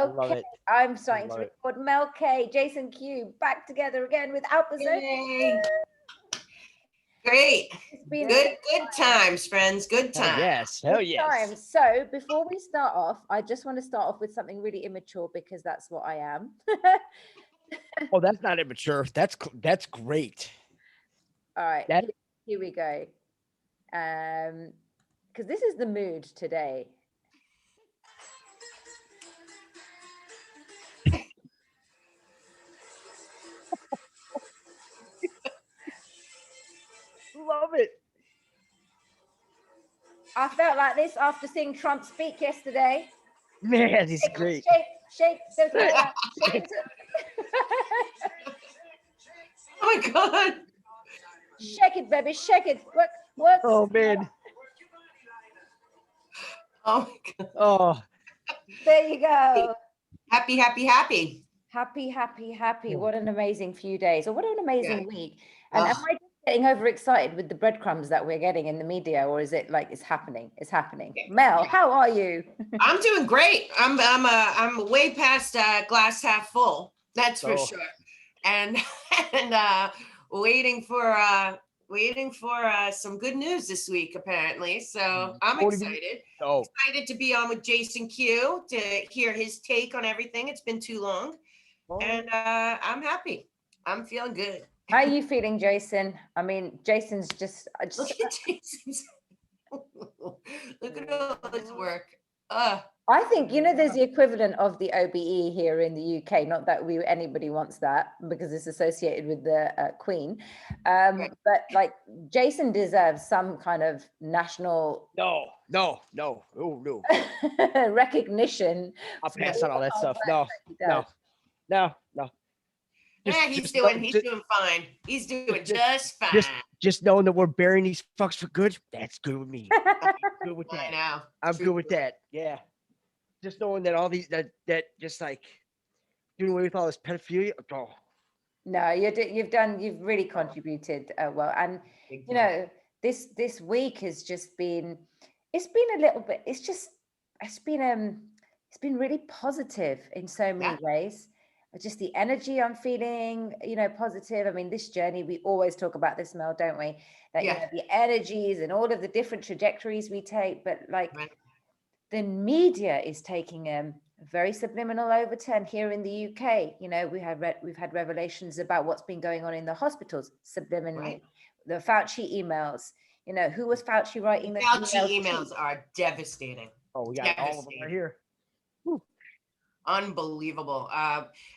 love Okay, it. I'm starting to love it. record. Mel K, Jason Q, back together again with Alpa Soni. Yay. Great. It's been Good times, friends. Good Hell times. yes. Hell good yes. times. So before we start off, I just want to start off with something really immature because that's what I am. Oh, that's not immature. That's great. All right, That here we go. Because this is the mood today. love it. I felt like this after seeing Trump speak yesterday. Man, he's Shake, great. shake. Don't like that. Shake. Oh my God. Shake it, baby. Shake it. Work. Oh man. Oh my God. Oh. There you go. Happy. Happy. What an amazing few days, or what an amazing week. And am Ugh. I just getting overexcited with the breadcrumbs that we're getting in the media, or is it like it's happening? It's happening. Mel, how are you? I'm doing great. I'm way past glass half full. That's for sure. And waiting for some good news this week, apparently. So I'm excited. Excited to be on with Jason Q to hear his take on everything. It's been too long. And I'm happy. I'm feeling good. How are you feeling, Jason? I mean, Jason's just Look at Jason's. Look at all his work. I think, there's the equivalent of the OBE here in the UK. Not that anybody wants that because it's associated with the Queen. But like Jason deserves some kind of national No. Oh no. recognition. I'll pass on all that stuff. No. Yeah, he's doing fine. He's doing just fine. Just knowing that we're burying these fucks for good, that's good with me. I'm good with that. I know. I'm good with that. Yeah. Just knowing that all these that just like doing away with all this pedophilia. Oh. No, you've really contributed well. And this week has just been, it's been really positive in so many ways. Just the energy I'm feeling, positive. I mean, this journey, we always talk about this, Mel, don't we? That the energies and all of the different trajectories we take, but the media is taking a very subliminal overturn here in the UK. We've had revelations about what's been going on in the hospitals subliminally. The Fauci emails. Who was Fauci writing the Fauci emails are devastating. Oh, we got all of them right here. Woo. Unbelievable.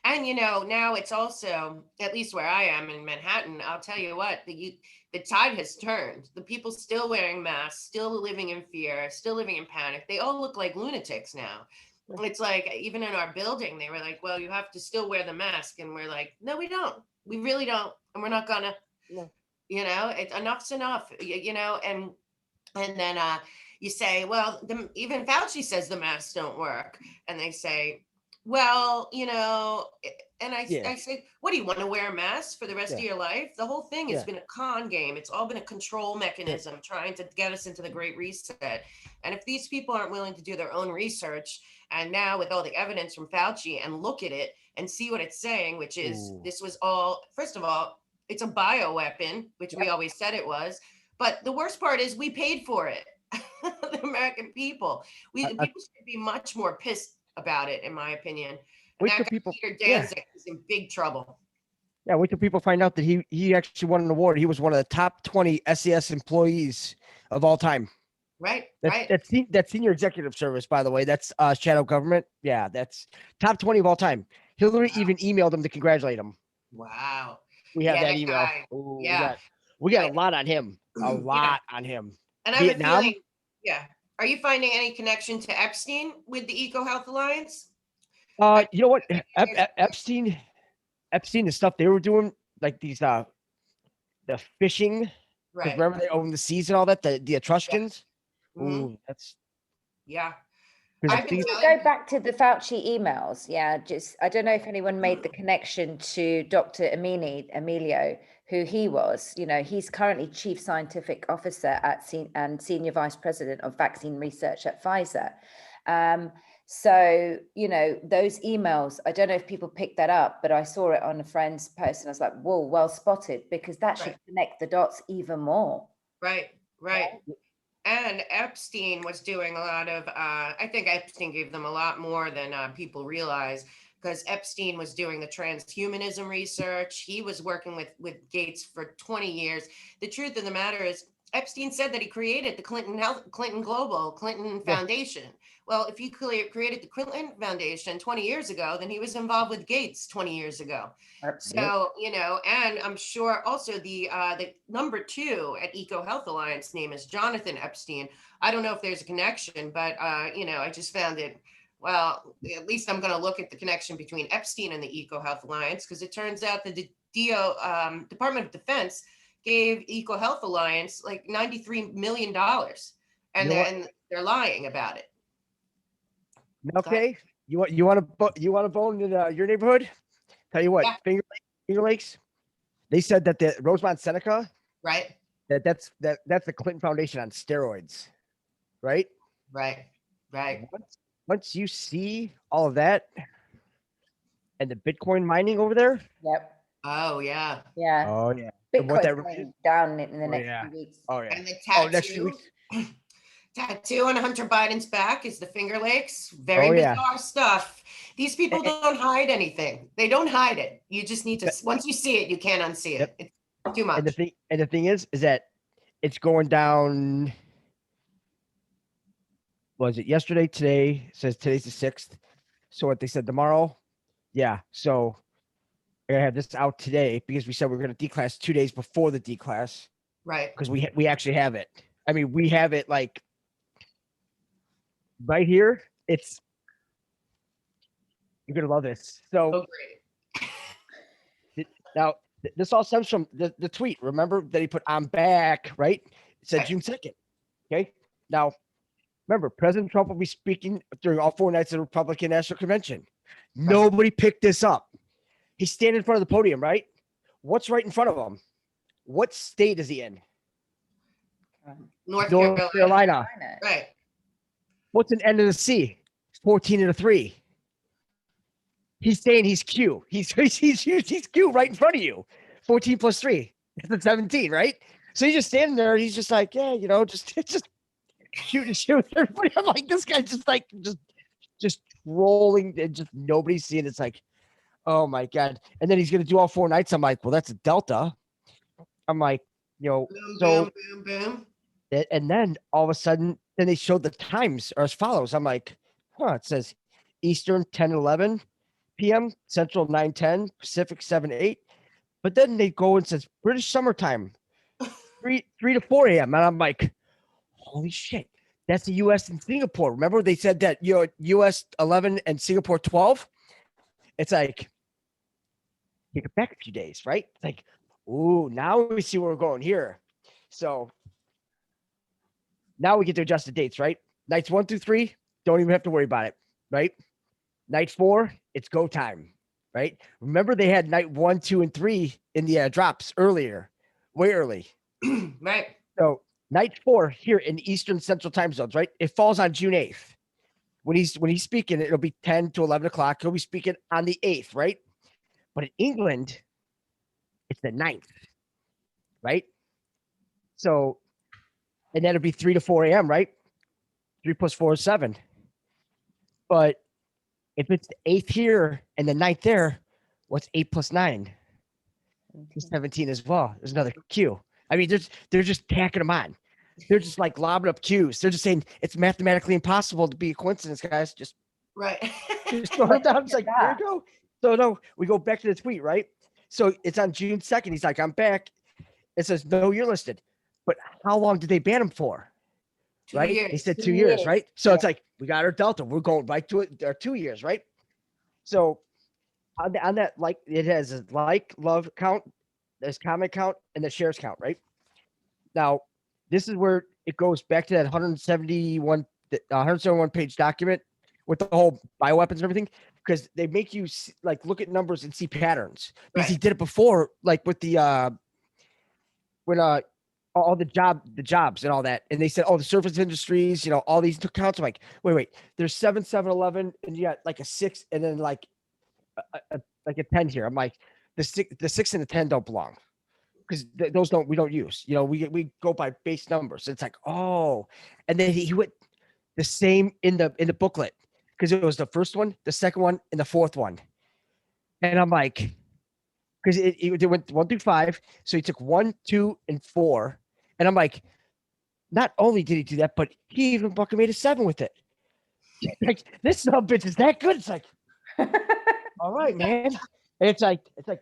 And now it's also, at least where I am in Manhattan, I'll tell you what, the tide has turned. The people still wearing masks, still living in fear, still living in panic. They all look like lunatics now. It's like, even in our building, they were like, well, you have to still wear the mask. And we're like, no, we don't. We really don't. And we're not gonna, enough's enough, and then you say, well, even Fauci says the masks don't work. And they say, well, and I say, what do you want to wear a mask for the rest of your life? The whole thing has been a con game. It's all been a control mechanism trying to get us into the Great Reset. And if these people aren't willing to do their own research, and now with all the evidence from Fauci and look at it and see what it's saying, which is this was all, first of all, it's a bioweapon, which we always said it was. But the worst part is we paid for it. The American people. People should be much more pissed about it, in my opinion. And that guy, Peter Daszak, is in big trouble. Yeah, wait till people find out that he actually won an award. He was one of the top 20 SES employees of all time. Right. That's senior executive service, by the way. That's shadow government. Yeah, that's top 20 of all time. Hillary even emailed him to congratulate him. Wow. We have that email. Ooh, we got a lot on him. A lot on him. And I have a feeling, are you finding any connection to Epstein with the EcoHealth Alliance? You know what? Epstein, the stuff they were doing, like these, the fishing. Right. Remember they owned the seas and all that, the Etruscans? Yeah. Ooh, that's. Yeah. I can go back to the Fauci emails. I don't know if anyone made the connection to Dr. Emilio, who he was. He's currently Chief Scientific Officer and Senior Vice President of Vaccine Research at Pfizer. So, you know, those emails, I don't know if people picked that up, but I saw it on a friend's post and I was like, whoa, well spotted, because that should connect the dots even more. Right. And Epstein was doing a lot of, I think Epstein gave them a lot more than people realize, because Epstein was doing the transhumanism research. He was working with Gates for 20 years. The truth of the matter is, Epstein said that he created the Clinton Foundation. Well, if you created the Clinton Foundation 20 years ago, then he was involved with Gates 20 years ago. So, you know, and I'm sure also the number 2 at EcoHealth Alliance name is Jonathan Epstein. I don't know if there's a connection, but, you know, I just found it, well, at least I'm going to look at the connection between Epstein and the EcoHealth Alliance, because it turns out that the Department of Defense gave EcoHealth Alliance like $93 million, and they're lying about it. Mel K, you want a bone in your neighborhood? Tell you what, Finger Lakes. They said that the Rosemont Seneca, right? That's the Clinton Foundation on steroids, right? Right. Once you see all of that, and the Bitcoin mining over there. Yep. Oh yeah. Yeah. Oh yeah. Bitcoin down in the next few weeks. Oh yeah. And the tattoo. Tattoo on Hunter Biden's back is the Finger Lakes. Very bizarre stuff. These people don't hide anything. They don't hide it. You just need to, once you see it, you can't unsee it. It's too much. And the thing is that it's going down. Was it yesterday? Today it says today's the 6th. So what they said tomorrow. Yeah. So I gotta have this out today because we said we're gonna declass 2 days before the declass. Right. Because we actually have it. I mean, we have it like right here. It's, you're gonna love this. So great. Now this all stems from the tweet. Remember that he put "I'm back," right? It said June 2nd. Okay. Now remember, President Trump will be speaking during all 4 nights of the Republican National Convention. Nobody picked this up. He's standing in front of the podium, right? What's right in front of him? What state is he in? North Carolina. Right. What's an end of the sea? 14-3. He's saying he's Q. He's Q right in front of you. 14 plus 3. That's 17, right? So he's just standing there. He's just like, yeah, you know, just shoot everybody. I'm like, this guy's just trolling and just nobody's seeing. It's like, oh my God. And then he's gonna do all 4 nights. I'm like, well, that's a Delta. I'm like, you know, boom, boom, boom. And then all of a sudden, then they showed the times are as follows. I'm like, it says Eastern 10-11 p.m., Central 9-10, Pacific 7-8. But then they go and says British summertime, 3 to 4 a.m. And I'm like, holy shit, that's the U.S. and Singapore. Remember they said that, you know, U.S. 11 and Singapore 12. It's like, take it back a few days, right? It's like, ooh, now we see where we're going here. So now we get to adjust the dates, right? Nights 1 through 3, don't even have to worry about it, right? Night 4, it's go time, right? Remember they had night 1, 2, and 3 in the drops earlier, way early. Right. So night 4 here in Eastern Central time zones, right? It falls on June 8th. When he's speaking, it'll be 10 to 11 o'clock. He'll be speaking on the 8th, right? But in England, it's the 9th, right? So, and that'll be 3 to 4 a.m., right? 3 plus 4 is 7. But if it's the 8th here and the 9th there, what's 8 plus 9? 17 as well. There's another Q. I mean, they're just tacking them on. They're just like lobbing up Qs. They're just saying it's mathematically impossible to be a coincidence, guys. Just throw it down. It's like, there you go. So no, we go back to the tweet, right? So it's on June 2nd. He's like, I'm back. It says, no, you're listed. But how long did they ban him for? 2 right? years. They said 2 years, right? So it's like, we got our Delta. We're going right to it. There are 2 years, right? So on that, like, it has a like, love count, there's comment count, and the shares count, right? Now, this is where it goes back to that 171 page document with the whole bioweapons and everything, because they make you like look at numbers and see patterns. Because he did it before, like with the when all the jobs and all that. And they said, oh, the service industries, all these accounts. I'm like, wait, there's 7-11, and you got like a 6, and then like like a 10 here. I'm like, the 6 and the 10 don't belong, because those we don't use. We go by base numbers. It's like, oh, and then he went the same in the booklet, because it was the first one, the second one, and the fourth one. And I'm like, because it went 1 through 5, so he took 1, 2, and 4, and I'm like, not only did he do that, but he even fucking made a 7 with it. Like, this son of a bitch is that good. It's like, all right, man. And it's like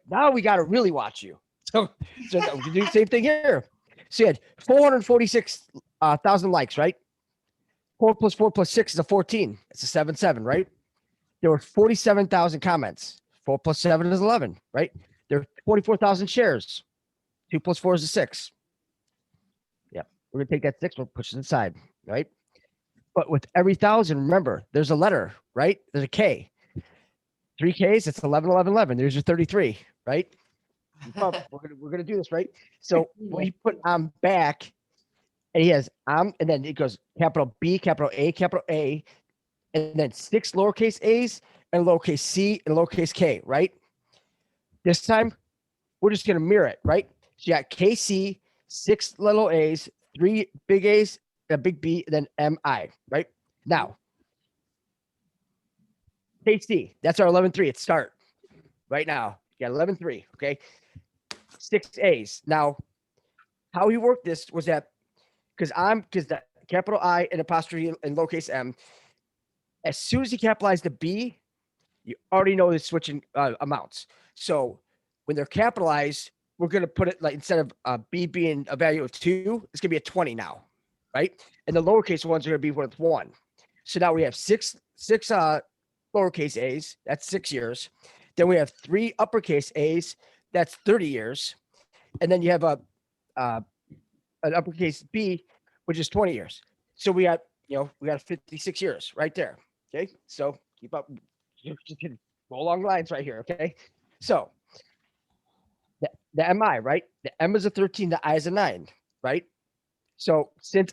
now we got to really watch you. So we can do the same thing here. So you had 446,000 likes, right? 4 plus 4 plus 6 is a 14. It's a 7-7, right? There were 47,000 comments. 4 plus 7 is 11, right? There were 44,000 shares. 2 plus 4 is a 6. Yeah, we're gonna take that 6. We'll push it inside, right? But with every 1,000, remember, there's a letter, right? There's a K. 3 Ks, it's 11, 11, 11. There's your 33, right? We're gonna do this, right? So when he put back, and he has and then it goes capital B, capital A, and then 6 lowercase a's and lowercase c and lowercase k, right? This time we're just gonna mirror it, right? So you got KC, 6 little a's, 3 big a's, a big B, and then MI, right? Now, KC, that's our 11-3. It's start right now. You got 11-3, okay? 6 A's. Now, how he worked this was that because the capital I and apostrophe and lowercase m, as soon as he capitalized the B, you already know the switching amounts. So when they're capitalized, we're going to put it like instead of B being a value of 2, it's going to be a 20 now, right? And the lowercase ones are going to be worth 1. So now we have six lowercase a's, that's 6 years. Then we have 3 uppercase a's, that's 30 years. And then you have an uppercase B, which is 20 years. So we got 56 years right there. Okay. So keep up. You can go along lines right here. Okay. So the MI, right? The M is a 13, the I is a 9, right? So since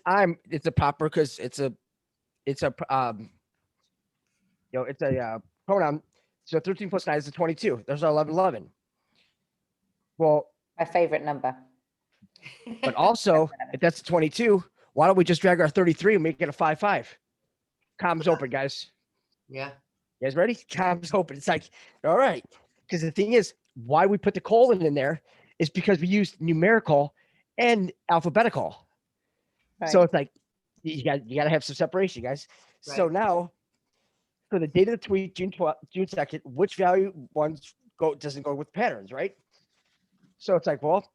it's a proper, because it's a pronoun. So 13 plus 9 is a 22. There's our 11, 11. Well, my favorite number. But also, if that's a 22, why don't we just drag our 33 and make it a 5-5? Comms open, guys. Yeah. You guys ready? Comms open. It's like, all right. Because the thing is, why we put the colon in there is because we used numerical and alphabetical. Right. So it's like, you got to have some separation, guys. Right. So now, for the date of the tweet, June 2nd, which value doesn't go with patterns, right? So it's like, well,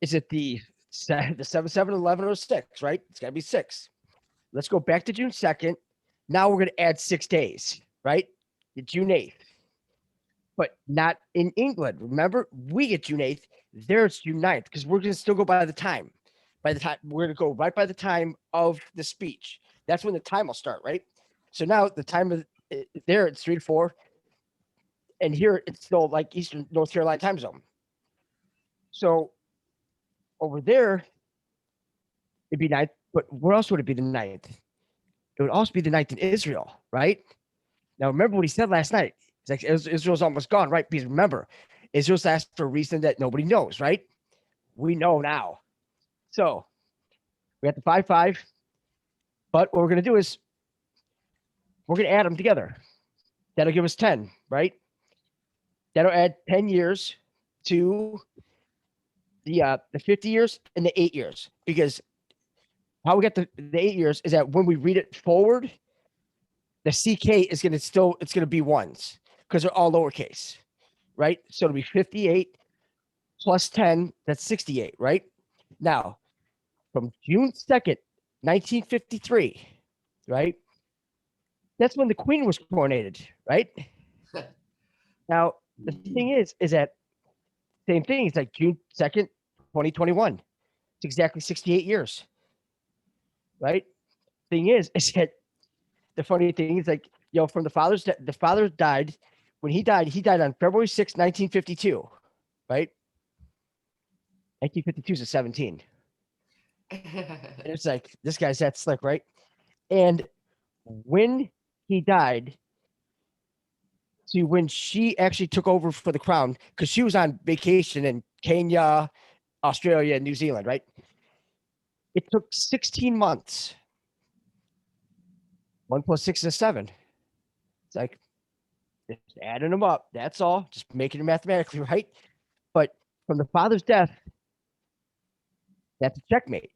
is it the 7, 7, 11, or 6, right? It's got to be 6. Let's go back to June 2nd. Now we're going to add 6 days, right? June 8th. But not in England. Remember, we get June 8th. There's June 9th, because we're going to still go by the time. We're going to go right by the time of the speech. That's when the time will start, right? So now the time of there, it's 3 to 4. And here, it's still like Eastern North Carolina time zone. So over there, it'd be 9th, but where else would it be the 9th? It would also be the 9th in Israel, right? Now, remember what he said last night. It's like Israel's almost gone, right? Because remember, Israel's asked for a reason that nobody knows, right? We know now. So we got the 5-5, but what we're going to do is we're going to add them together. That'll give us 10, right? That'll add 10 years to the 50 years and the 8 years, because how we get the 8 years is that when we read it forward, the CK is going to be 1s because they're all lowercase, right? So it'll be 58 plus 10, that's 68, right? Now, from June 2nd, 1953, right? That's when the Queen was coronated, right? Now, the thing is that same thing. It's like June 2nd, 2021. It's exactly 68 years, right? Thing is that the funny thing is, like, from the father died. When he died on February 6th, 1952, right? 1952 is a 17. And it's like, this guy's that slick, right? And when he died, see, when she actually took over for the crown, because she was on vacation in Kenya, Australia, and New Zealand, right? It took 16 months. 1 + 6 is 7. It's like, just adding them up. That's all. Just making it mathematically right. But from the father's death, that's a checkmate.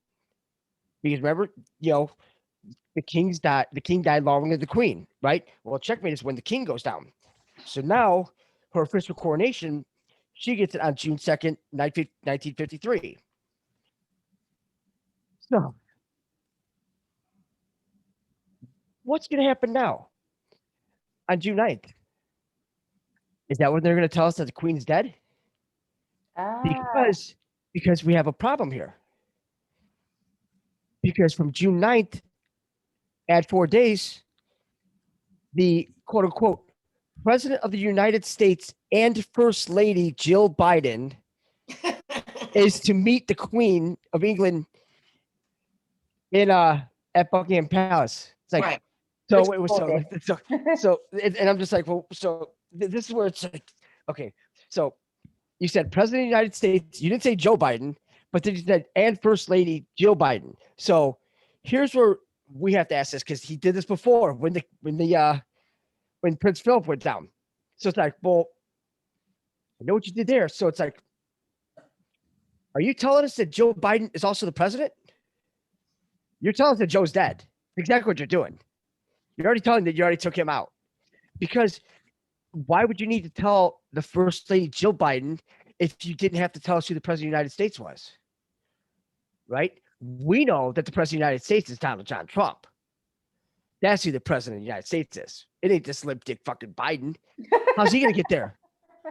Because remember, the king died longer than the queen, right? Well, checkmate is when the king goes down. So now her official coronation, she gets it on June 2nd, 1953. So what's going to happen now on June 9th? Is that when they're going to tell us that the queen's dead? Because we have a problem here. Because from June 9th, add 4 days, the quote unquote President of the United States and First Lady Jill Biden is to meet the Queen of England in at Buckingham Palace. It's like, Right. so it was so and I'm just like, well, so this is where it's like, okay, so you said President of the United States, you didn't say Joe Biden, but then you said and First Lady Jill Biden. So here's where we have to ask this, because he did this before when Prince Philip went down. So it's like, well, I know what you did there. So it's like, are you telling us that Joe Biden is also the president? You're telling us that Joe's dead. Exactly what you're doing. You're already telling that you already took him out. Because why would you need to tell the First Lady Jill Biden if you didn't have to tell us who the president of the United States was? Right? We know that the president of the United States is Donald John Trump. That's who the president of the United States is. It ain't this limp dick fucking Biden. How's he gonna get there?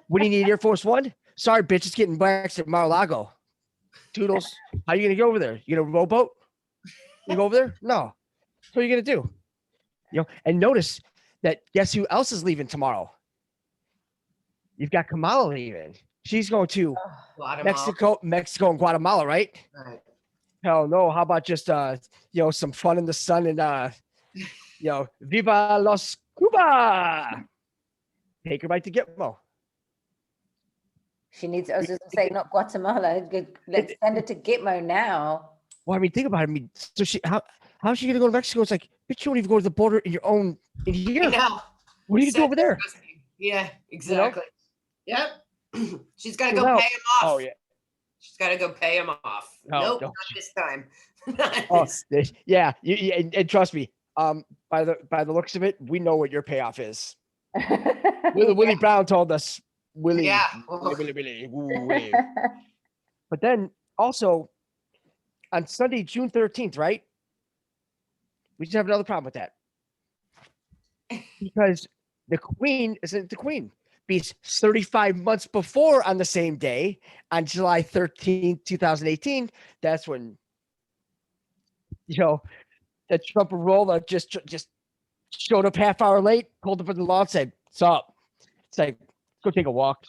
What do you need, Air Force One? Sorry, bitch, it's getting waxed at Mar-a-Lago. Toodles. How are you gonna go over there? You gonna rowboat? You go over there? No. What are you gonna do? And notice that guess who else is leaving tomorrow? You've got Kamala leaving. She's going to Mexico and Guatemala, right? Right. Hell no. How about just some fun in the sun and Viva Los Cuba. Take her right to Gitmo. She needs, I was just saying, not Guatemala. Let's send her to Gitmo now. Well, I mean, think about it. I mean, so how's she gonna go to Mexico? It's like, bitch, you won't even go to the border in here. I know. What are you gonna do over there? Yeah, exactly. Yep. She's got to go pay him off. Oh yeah. She's got to go pay him off. Nope, not this time. Yeah. And trust me, by the looks of it, we know what your payoff is. Willie Brown told us. Willie. Yeah. Willie. But then also on Sunday, June 13th, right? We just have another problem with that. Because the queen isn't the queen. Because 35 months before on the same day, on July 13th, 2018, that's when, that Trump roller just showed up half hour late, called up in the law and said, "What's up?" It's like, go take a walk.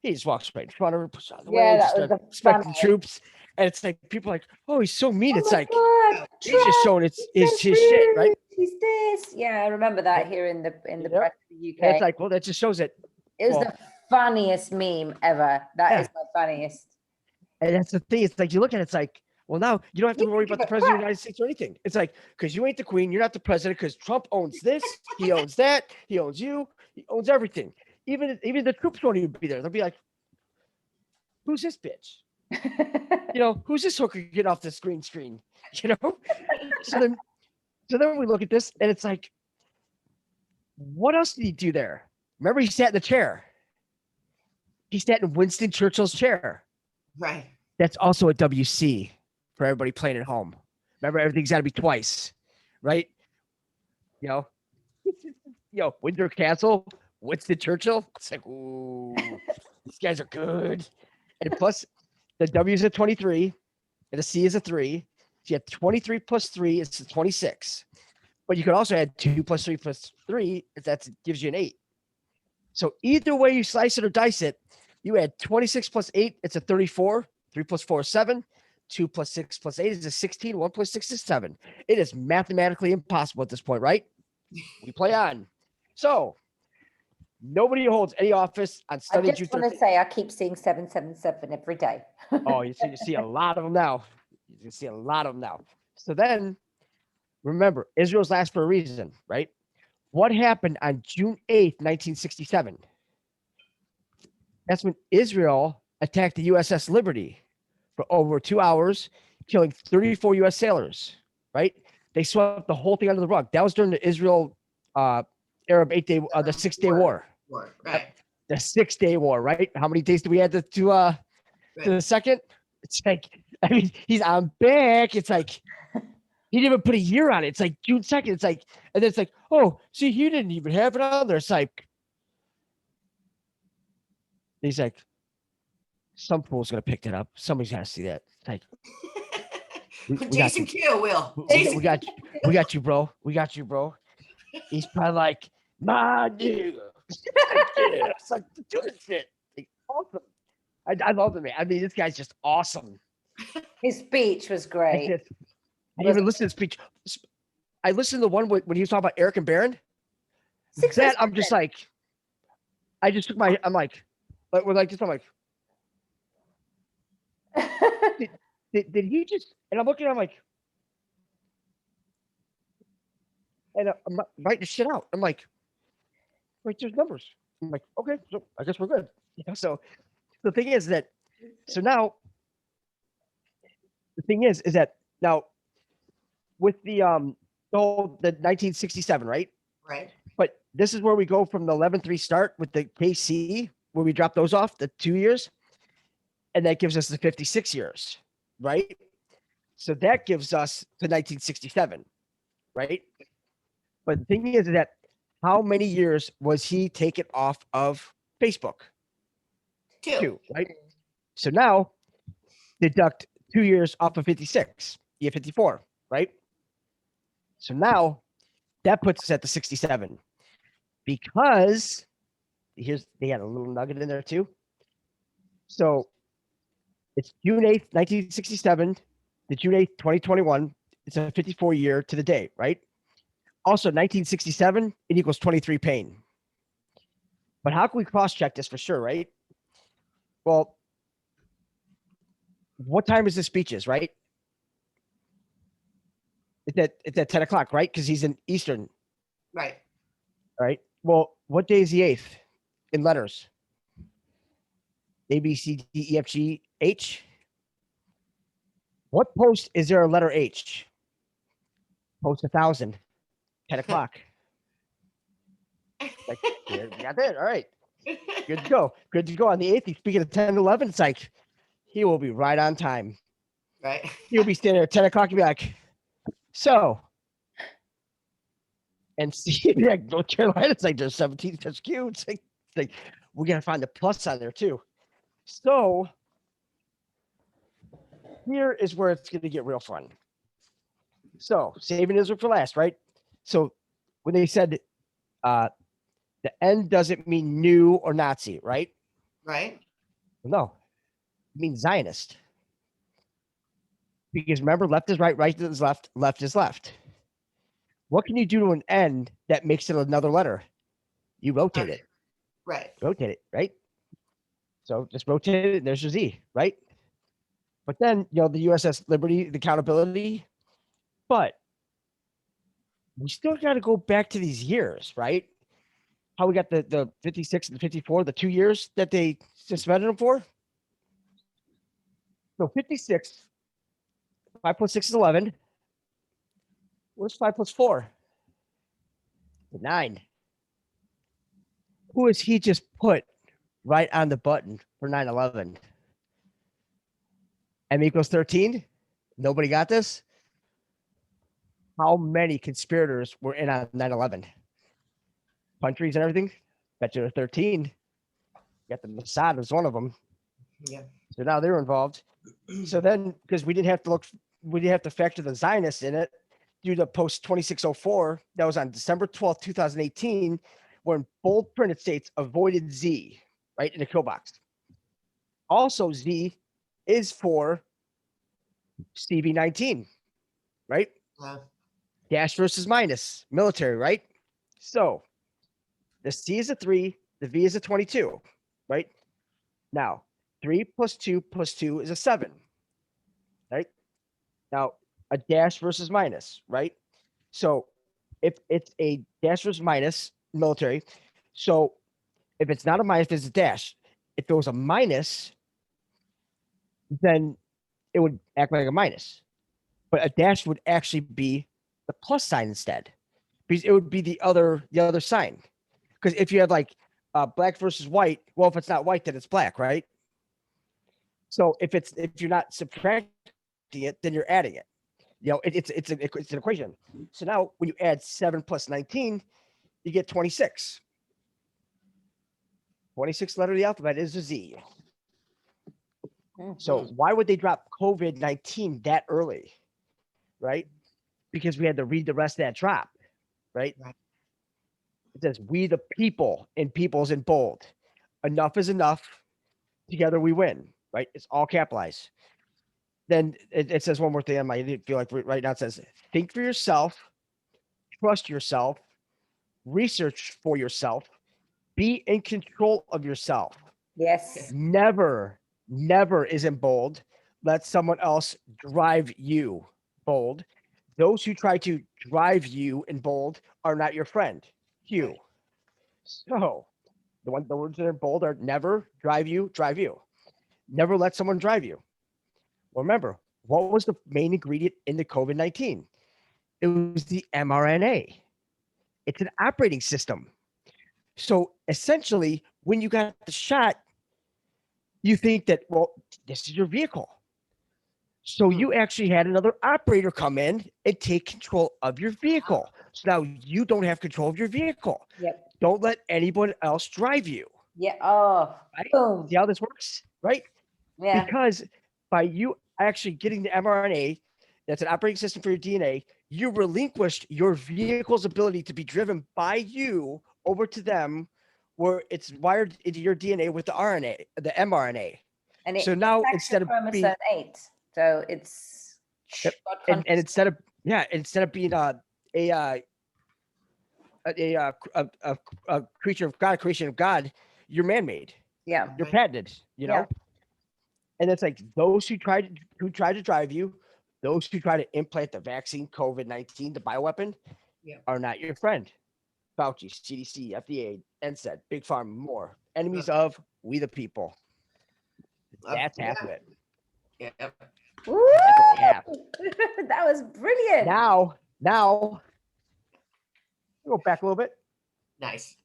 He just walks right in front of her, puts out the way, just expecting troops. And it's like, people are like, oh, he's so mean. It's like, he's just showing his shit, right? He's this. Yeah, I remember that here in the press of the UK. And it's like, well, that just shows it. It was the funniest meme ever. That is my funniest. And that's the thing. It's like, you look at it, it's like, well, now you don't have to worry about the president of the United States or anything. It's like, because you ain't the queen, you're not the president, because Trump owns this, he owns that, he owns you, he owns everything. Even the troops won't even be there. They'll be like, who's this bitch? Who's this hooker getting off the green screen? So then we look at this and it's like, what else did he do there? Remember, he sat in the chair. He sat in Winston Churchill's chair. Right. That's also a WC for everybody playing at home. Remember, everything's got to be twice, right? Windsor Castle, Winston Churchill. It's like, ooh, these guys are good. And plus, the W is a 23, and the C is a 3. So you have 23 plus 3 is 26. But you could also add 2 plus 3 plus 3, if that gives you an 8. So either way you slice it or dice it, you add 26 plus 8, it's a 34. 3 plus 4 is 7. 2 plus 6 plus 8 is a 16. 1 plus 6 is 7. It is mathematically impossible at this point, right? We play on. So nobody holds any office on I Sunday, just June want to 13th. say I keep seeing 777 every day. Oh, you see a lot of them now. You can see a lot of them now. So then, remember, Israel's last for a reason, right? What happened on June 8th, 1967? That's when Israel attacked the USS Liberty for over 2 hours, killing 34 U.S. sailors, right? They swept the whole thing under the rug. That was during the Israel Arab the 6-day war. Right. The 6-day war, right? How many days do we add to the second? It's like, I mean, I'm back. It's like, he didn't even put a year on it. It's like June 2nd. It's like, and then it's like, oh, see, he didn't even have it on there. It's like, he's like, some fool's gonna pick that up. Somebody's gotta see that. It's like, we got Jason you. Q will. We got you, bro. We got you, bro. He's probably like, my dude. It's like, dude, shit. Like, awesome. I love him, man. I mean, this guy's just awesome. His speech was great. I didn't even listen to his speech. I listened to the one when he was talking about Eric and Barron. That I'm just like, I just took my, I'm like, we're like this. I'm like, did he just? And I'm looking, I'm like, and I'm writing the shit out. I'm like, wait, there's numbers. I'm like, okay, so I guess we're good. You know, so the thing is that, so now, the thing is that now, with the 1967, right? Right. But this is where we go from the 11-3 start with the KC, where we drop those off, the 2 years, and that gives us the 56 years, right? So that gives us the 1967, right? But the thing is that how many years was he taken off of Facebook? 2, right? So now deduct 2 years off of 56, you have 54, right? So now that puts us at the 67, because they had a little nugget in there too. So it's June 8th, 1967 to June 8th, 2021. It's a 54 year to the day, right? Also 1967, it equals 23 pain. But how can we cross-check this for sure, right? Well, what time is the speeches, right? It's at 10 o'clock, right? Because he's in Eastern. Right. Right. Well, what day is the 8th in letters? A, B, C, D, E, F, G, H. What post is there a letter H? Post 1,000. 10 o'clock. Like, yeah, we got that. All right. Good to go. Good to go on the 8th. Speaking of 10 11, it's like, he will be right on time. Right. He'll be standing there at 10 o'clock and be like, so. And see, like, North Carolina, it's like there's 17. That's cute. It's like we got to find the plus on there too. So here is where it's going to get real fun. So saving Israel for last, right? So when they said the N doesn't mean new or Nazi, right? Right. No, it means Zionist. Because remember, left is right, right is left, left is left. What can you do to an N that makes it another letter? You rotate it. Right. Rotate it, right? So just rotate it, and there's your Z, right? But then, the USS Liberty, the accountability, but we still got to go back to these years, right? How we got the 56 and the 54, the 2 years that they suspended them for. So 56, 5 plus 6 is 11. Where's 5 plus 4? 9. Who has he just put right on the button for 9/11? M equals 13. Nobody got this. How many conspirators were in on 9/11? Countries and everything. Bet you 13. Got the Mossad was one of them. Yeah. So now they're involved. So then, because we didn't have to factor the Zionists in it, due to post 2604 that was on December 12th, 2018, where in bold print it states avoided Z, right, in the kill box. Also, Z is for CV-19, right? Yeah. Dash versus minus, military, right? So the C is a 3, the V is a 22, right? Now, 3 plus 2 plus 2 is a 7, right? Now, a dash versus minus, right? So if it's a dash versus minus, military, so if it's not a minus, it's a dash. If it was a minus, then it would act like a minus. But a dash would actually be the plus sign instead, because it would be the other sign. Because if you had like black versus white, well, if it's not white, then it's black, right? So if you're not subtracting it, then you're adding it. You know, it's an equation. So now when you add 7 plus 19, you get 26. 26th letter of the alphabet is a Z. So why would they drop COVID-19 that early, right? Because we had to read the rest of that drop, right? It says, we the people, and people's in bold. Enough is enough. Together we win, right? It's all capitalized. Then it says one more thing. I might feel like right now it says, think for yourself, trust yourself, research for yourself, be in control of yourself. Yes. Never is in bold. Let someone else drive you, bold. Those who try to drive you in bold are not your friend. You. So the words that are bold are never drive you. Never let someone drive you. Well, remember, what was the main ingredient in the COVID-19? It was the mRNA. It's an operating system. So essentially, when you got the shot, you think that, well, this is your vehicle. So you actually had another operator come in and take control of your vehicle. So now you don't have control of your vehicle. Yep. Don't let anyone else drive you. Yeah. Oh, right? boom. See how this works, right? Yeah. Because by you actually getting the mRNA, that's an operating system for your DNA, you relinquished your vehicle's ability to be driven by you over to them, where it's wired into your DNA with the RNA, the mRNA. And so now instead of chromosome 8, so it's and instead of being a creature of God, creation of God, you're man-made. Yeah, you're patented. You know, and it's like those who try to drive you, those who try to implant the vaccine, COVID-19, the bioweapon, are not your friend. Fauci, CDC, FDA, NSAID, Big Pharma, more enemies of we the people. That's half of it. Yeah. That was brilliant. Now, go back a little bit. Nice.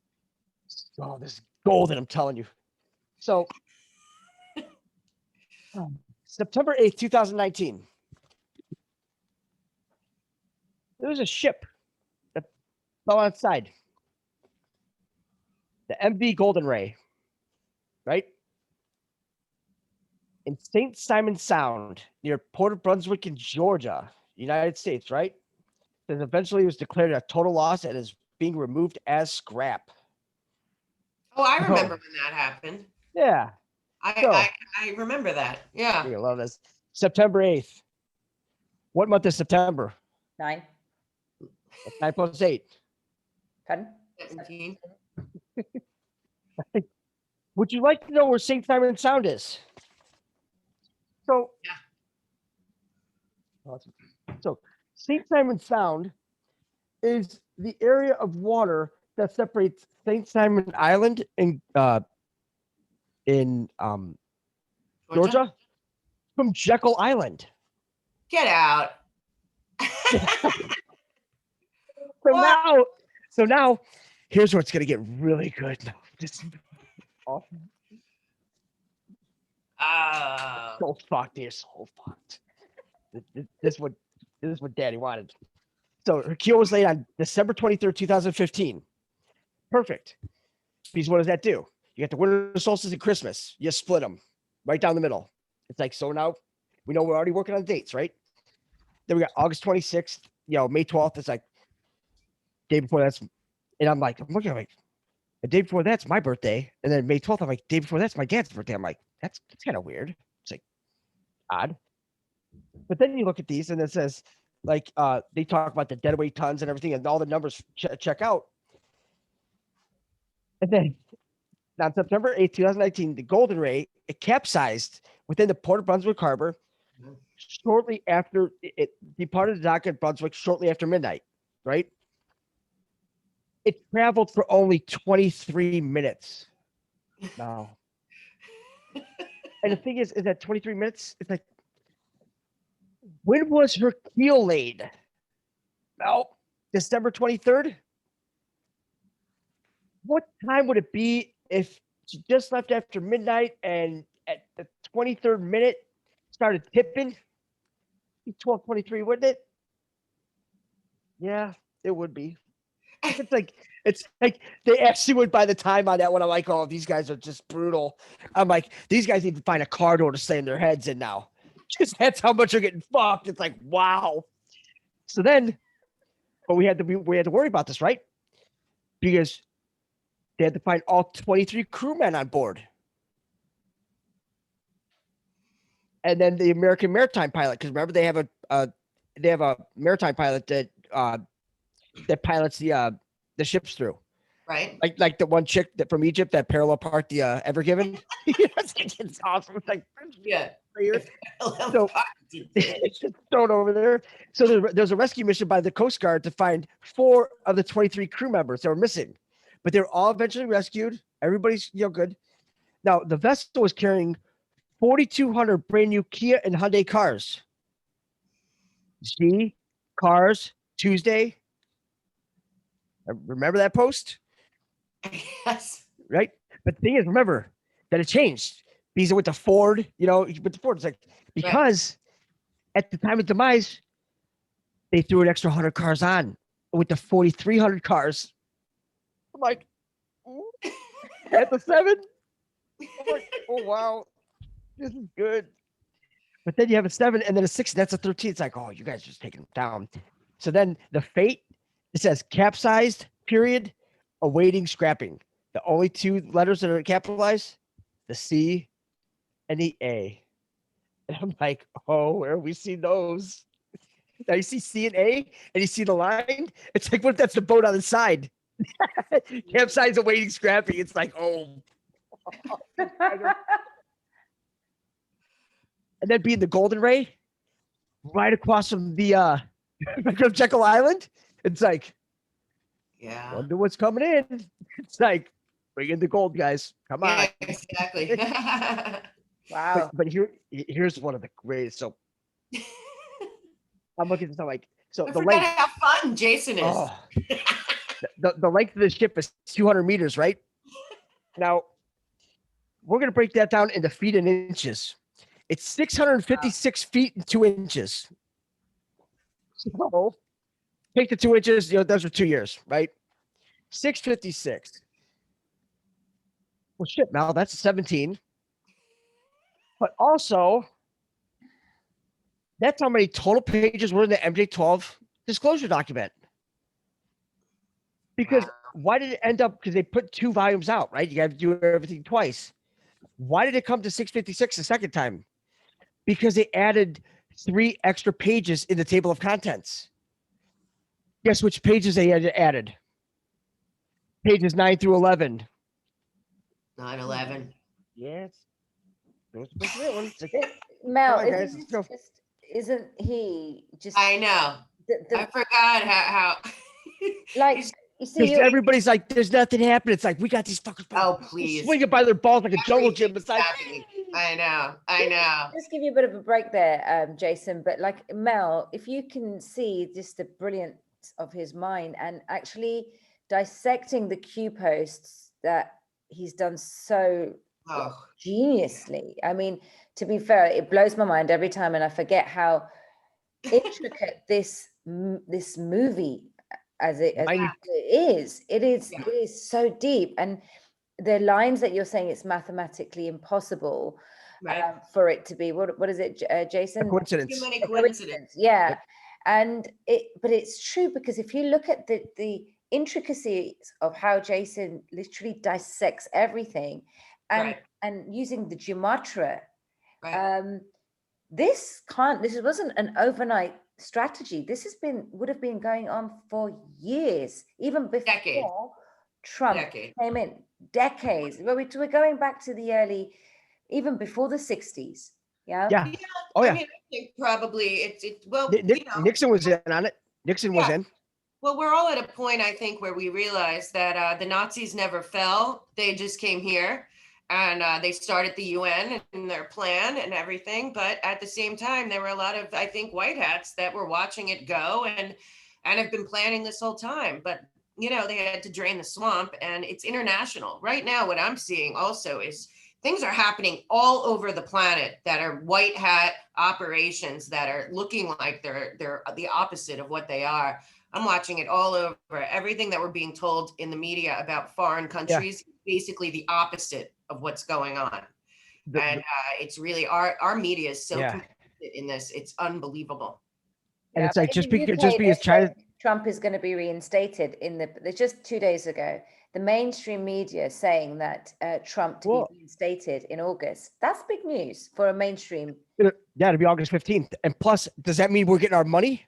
Oh, this is golden, I'm telling you. So, September 8th, 2019. There was a ship that fell outside. The MV Golden Ray, right? In St. Simon Sound, near Port Brunswick in Georgia, United States, right? Then eventually it was declared a total loss and is being removed as scrap. Oh, I remember when that happened. Yeah. I remember that. Yeah. I love this. September 8th. What month is September? 9. That's 9 plus 8. 10. 17. Would you like to know where St. Simon Sound is? So, So, St. Simon Sound is the area of water that separates St. Simon Island in Georgia from Jekyll Island. Get out. So now, here's where it's gonna get really good. Just awesome. So fucked. They're so fucked. This is what Daddy wanted. So her keel was laid on December 23rd, 2015. Perfect. Because what does that do? You got the winter solstice and Christmas. You split them right down the middle. It's like, so now we know we're already working on dates, right? Then we got August 26th, May 12th. It's like day before that's, and I'm looking at like the day before that's my birthday. And then May 12th, I'm like, day before that's my dad's birthday. I'm like, that's kind of weird. It's like odd. But then you look at these and it says, like, they talk about the deadweight tons and everything, and all the numbers check out. And then on September 8th, 2019, the Golden Ray, it capsized within the Port of Brunswick Harbor shortly after it departed the dock at Brunswick shortly after midnight, right? It traveled for only 23 minutes. Now, and the thing is that 23 minutes, it's like, when was her keel laid? Well, December 23rd. What time would it be if she just left after midnight and at the 23rd minute started tipping? 12:23, wouldn't it? Yeah, it would be. It's like they actually would by the time on that one. I'm like, oh, these guys are just brutal. I'm like, these guys need to find a car door to slam their heads in now. Just that's how much they're getting fucked. It's like, wow. So then, but we had to worry about this, right? Because they had to find all 23 crewmen on board. And then the American maritime pilot, because remember they have a maritime pilot that pilots the ships through. Right. Like the one chick that from Egypt that parallel parked the Ever Given. It's awesome. It's like, yeah. So it's just thrown over there. So there's a rescue mission by the Coast Guard to find 4 of the 23 crew members that were missing, but they're all eventually rescued. Everybody's good. Now the vessel was carrying 4,200 brand new Kia and Hyundai cars. See, cars Tuesday. Remember that post? Yes. Right. But the thing is, remember that it changed because it went to Ford. With the Ford, it's like because at the time of demise, they threw an extra 100 cars on with the 4,300 cars. I'm like, at the 7. I'm like, oh wow, this is good. But then you have a 7 and then a 6. That's a 13. It's like, oh, you guys are just taking them down. So then the fate, it says capsized, period, awaiting scrapping. The only 2 letters that are capitalized, the C and the A. And I'm like, oh, where have we seen those? Now you see C and A and you see the line. It's like, what if that's the boat on the side? Capsized, awaiting scrapping. It's like, oh. And then being the Golden Ray, right across from the from Jekyll Island. It's like, yeah, wonder what's coming in. It's like, bring in the gold, guys. Come on. Exactly. Wow. But here's one of the greatest. So I'm looking at something like, so I the forgot length. how fun Jason is. Oh, the length of the ship is 200 meters, right? Now, we're going to break that down into feet and inches. It's 656 feet and 2 inches. So take the 2 inches, those are 2 years, right? 656. Well, shit, Mal, that's 17. But also, that's how many total pages were in the MJ12 disclosure document. Because why did it end up? Because they put 2 volumes out, right? You got to do everything twice. Why did it come to 656 the second time? Because they added 3 extra pages in the table of contents. Guess which pages they added? Pages 9 through 11. 9/11. Yes. Those are the great ones. Mel, on, guys, let's go. isn't he just? I know. I forgot how like you see, Because everybody's like, there's nothing happening. It's like, we got these fuckers. Oh, please. Swinging by their balls like a jungle gym. It's like, I know. Just give you a bit of a break there, Jason. But like Mel, if you can see just the brilliance of his mind and actually dissecting the Q posts that he's done so geniusly. I mean, to be fair, it blows my mind every time, and I forget how intricate this movie as it is. It is so deep, and the lines that you're saying, it's mathematically impossible for it to be. What is it, Jason? Coincidence. Too many coincidences. Yeah, and but it's true, because if you look at the intricacies of how Jason literally dissects everything, and using the gematria, this wasn't an overnight strategy. This would have been going on for years, even before Trump came in. Decades. We're going back to the early, even before the 60s. Yeah. Oh yeah. I mean, I think probably well, Nixon was in on it. Nixon was in. Well, we're all at a point, I think, where we realize that the Nazis never fell. They just came here and they started the UN and their plan and everything. But at the same time, there were a lot of, I think, white hats that were watching it go and have been planning this whole time. But, they had to drain the swamp, and it's international. Right now, what I'm seeing also is things are happening all over the planet that are white hat operations that are looking like they're the opposite of what they are. I'm watching it all over. Everything that we're being told in the media about foreign countries is basically the opposite of what's going on. And it's really our media is so complicit in this. It's unbelievable. And it's like just because China, Trump is going to be reinstated just 2 days ago, the mainstream media saying that Trump to be reinstated in August. That's big news for a mainstream. Yeah, it'll be August 15th. And plus, does that mean we're getting our money?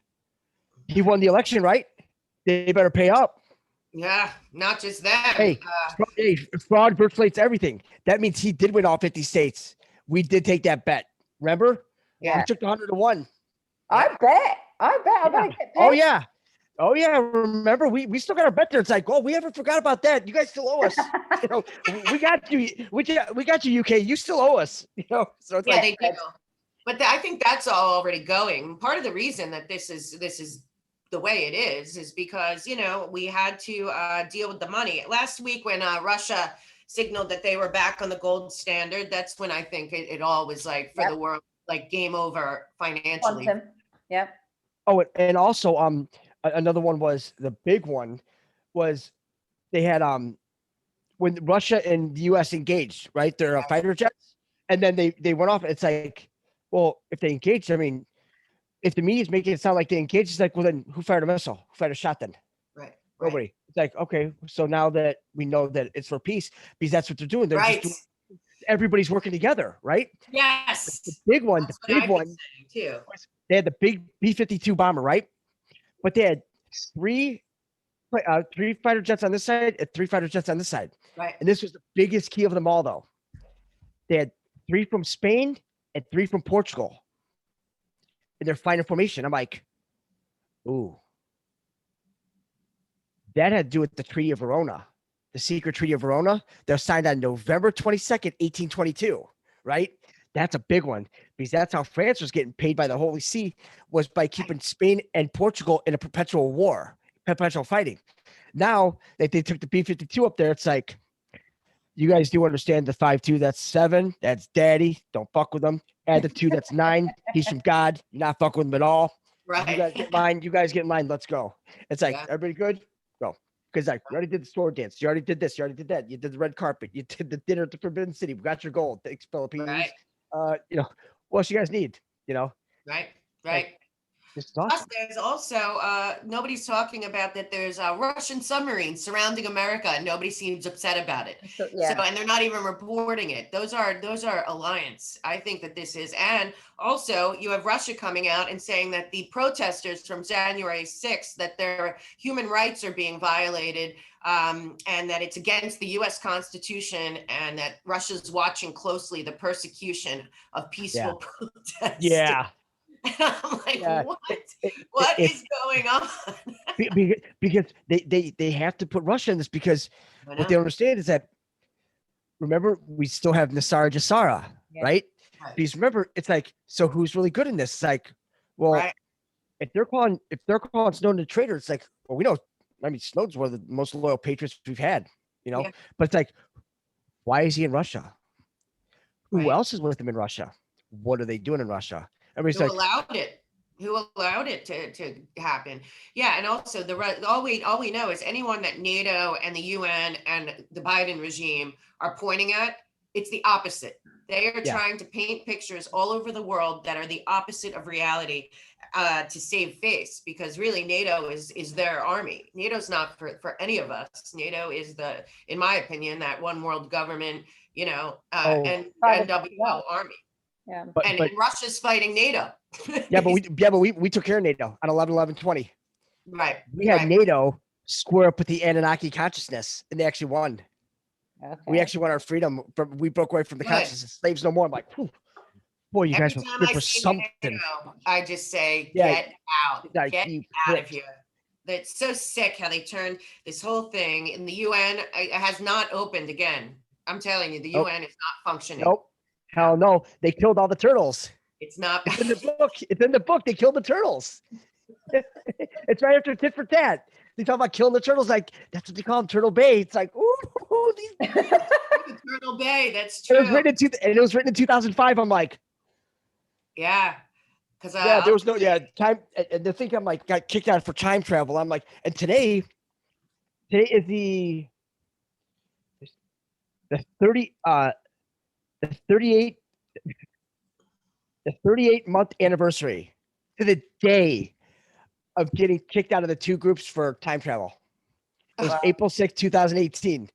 He won the election, right? They better pay up. Yeah, not just that. Hey, fraud virtually everything. That means he did win all 50 states. We did take that bet. Remember? Yeah. We took 100 to 1. I bet. I'm gonna get paid. Oh yeah. Remember, we still got our bet there. It's like, we haven't forgot about that. You guys still owe us. We got you. We got you, UK. You still owe us. So it's they do. But I think that's all already going. Part of the reason that this is the way it is because we had to deal with the money last week when Russia signaled that they were back on the gold standard. That's when I think it all was like for the world, like game over financially. Quantum. Yeah. Oh, and also another one was the big one was they had when Russia and the US engaged, right? Their fighter jets, and then they went off. It's like, well, if they engaged, I mean, if the media is making it sound like they engaged, it's like, well, then who fired a missile? Who fired a shot then? Right. Nobody. It's like, okay, so now that we know that it's for peace, because that's what they're doing. They're just doing, everybody's working together, right? Yes. The big one too. They had the big B-52 bomber, right? But they had three fighter jets on this side and 3 fighter jets on this side. Right. And this was the biggest key of them all, though. They had 3 from Spain and 3 from Portugal. In their final formation. I'm like, ooh. That had to do with the Treaty of Verona, the secret Treaty of Verona. They're signed on November 22nd, 1822, right? That's a big one because that's how France was getting paid by the Holy See, was by keeping Spain and Portugal in a perpetual war, perpetual fighting. Now that they took the B-52 up there, it's like, you guys do understand the 5-2, that's 7. That's daddy. Don't fuck with them. Add the 2, that's 9. He's from God. You're not fucking with him at all. Right. You guys get in line. Let's go. It's like, everybody good? Go. Because like, you already did the sword dance. You already did this. You already did that. You did the red carpet. You did the dinner at the Forbidden City. We got your gold. Thanks, Philippines. Right. What else you guys need? Right. Like, this is awesome. Plus, there's also nobody's talking about that. There's Russian submarines surrounding America, and nobody seems upset about it. So, and they're not even reporting it. Those are alliance. I think that this is, and also you have Russia coming out and saying that the protesters from January 6th, that their human rights are being violated, and that it's against the U.S. Constitution, and that Russia's watching closely the persecution of peaceful protests. Yeah. And I'm like, what is going on? Because they have to put Russia in this, because what they understand is that, remember, we still have Nassar Jassara, right? Because remember, it's like, so who's really good in this? It's like, well, if they're calling Snowden a traitor, it's like, well, we know, I mean, Snowden's one of the most loyal patriots we've had, but it's like, why is he in Russia? Who else is with him in Russia? What are they doing in Russia? Who allowed it to happen? Yeah, and also all we know is anyone that NATO and the UN and the Biden regime are pointing at, it's the opposite. They are trying to paint pictures all over the world that are the opposite of reality, to save face, because really NATO is their army. NATO's not for any of us. NATO is in my opinion, that one world government, and NWO army. Yeah. And Russia's fighting NATO. but we took care of NATO on 11/11/20. Right. We had NATO square up with the Anunnaki consciousness, and they actually won. Okay. We actually won our freedom. We broke away from the consciousness. Slaves no more. I'm like, whew. Boy, you guys were good for something. NATO, I just say, get out. Like, get out of here. That's so sick how they turned this whole thing in the UN. It has not opened again. I'm telling you, the UN is not functioning. Nope. Hell no. They killed all the turtles. It's not. It's in the book. It's in the book. They killed the turtles. It's right after tit for tat. They talk about killing the turtles. Like, that's what they call them, Turtle Bay. It's like, ooh, these Turtle Bay. That's true. It was written in 2005. I'm like, yeah. There was no time. And the thing I'm like got kicked out for time travel. I'm like, and today is the 38 month anniversary to the day of getting kicked out of the two groups for time travel. It was April 6th, 2018.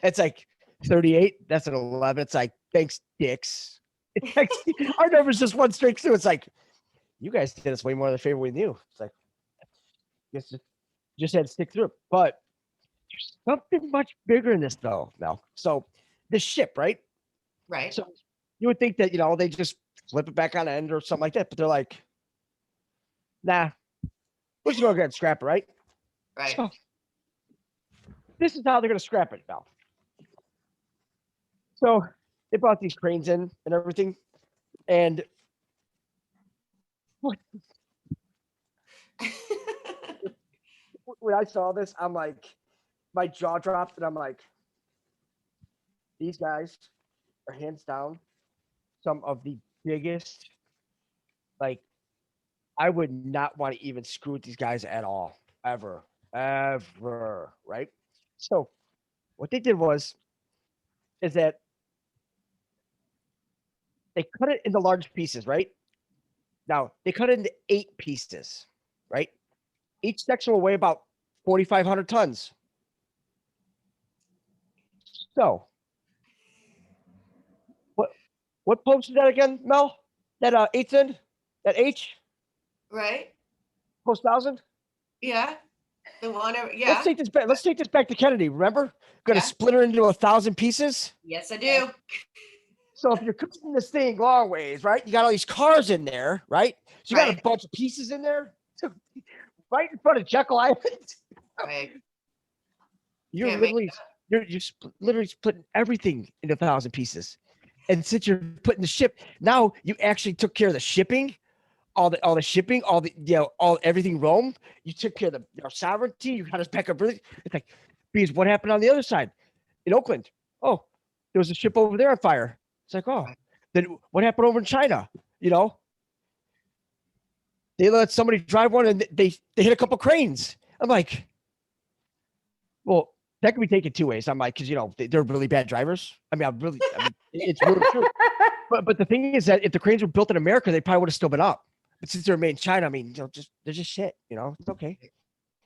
It's like 38. That's an 11. It's like, thanks, dicks. It's like, our numbers just went straight through. It's like, you guys did us way more than a favor we knew. It's like, just had to stick through it. But there's something much bigger in this, though, Mel. So the ship, right? Right. So you would think that, they just flip it back on end or something like that. But they're like, nah, we're just going to go ahead and scrap it, right? Right. So this is how they're going to scrap it now. So they brought these cranes in and everything. And when I saw this, I'm like, my jaw dropped, and I'm like, these guys are hands down some of the biggest. Like, I would not want to even screw with these guys at all, ever, right? So, what they did is that they cut it into large pieces, right? Now they cut it into 8 pieces, right? Each section will weigh about 4,500 tons. So, what post is that again, Mel? That eighth end, that H, right? post 1,000. Yeah, the one. Yeah. Let's take this back. Let's take this back to Kennedy. Remember, going to split her into 1,000 pieces. Yes, I do. So if you're cooking this thing long ways, right? You got all these cars in there, right? So you got a bunch of pieces in there, right in front of Jekyll Island. Right. You're literally splitting everything into 1,000 pieces. And since you're putting the ship, now you actually took care of the shipping, all the shipping, everything Rome. You took care of the sovereignty. You got us back up. Really, it's like, because what happened on the other side in Oakland? Oh, there was a ship over there on fire. It's like, oh, then what happened over in China? They let somebody drive one and they hit a couple cranes. I'm like, well, that could be taken 2 ways. I'm like, because they're really bad drivers. I mean, it's really true. But the thing is that if the cranes were built in America, they probably would have still been up. But since they're made in China, I mean, they're just shit. It's okay.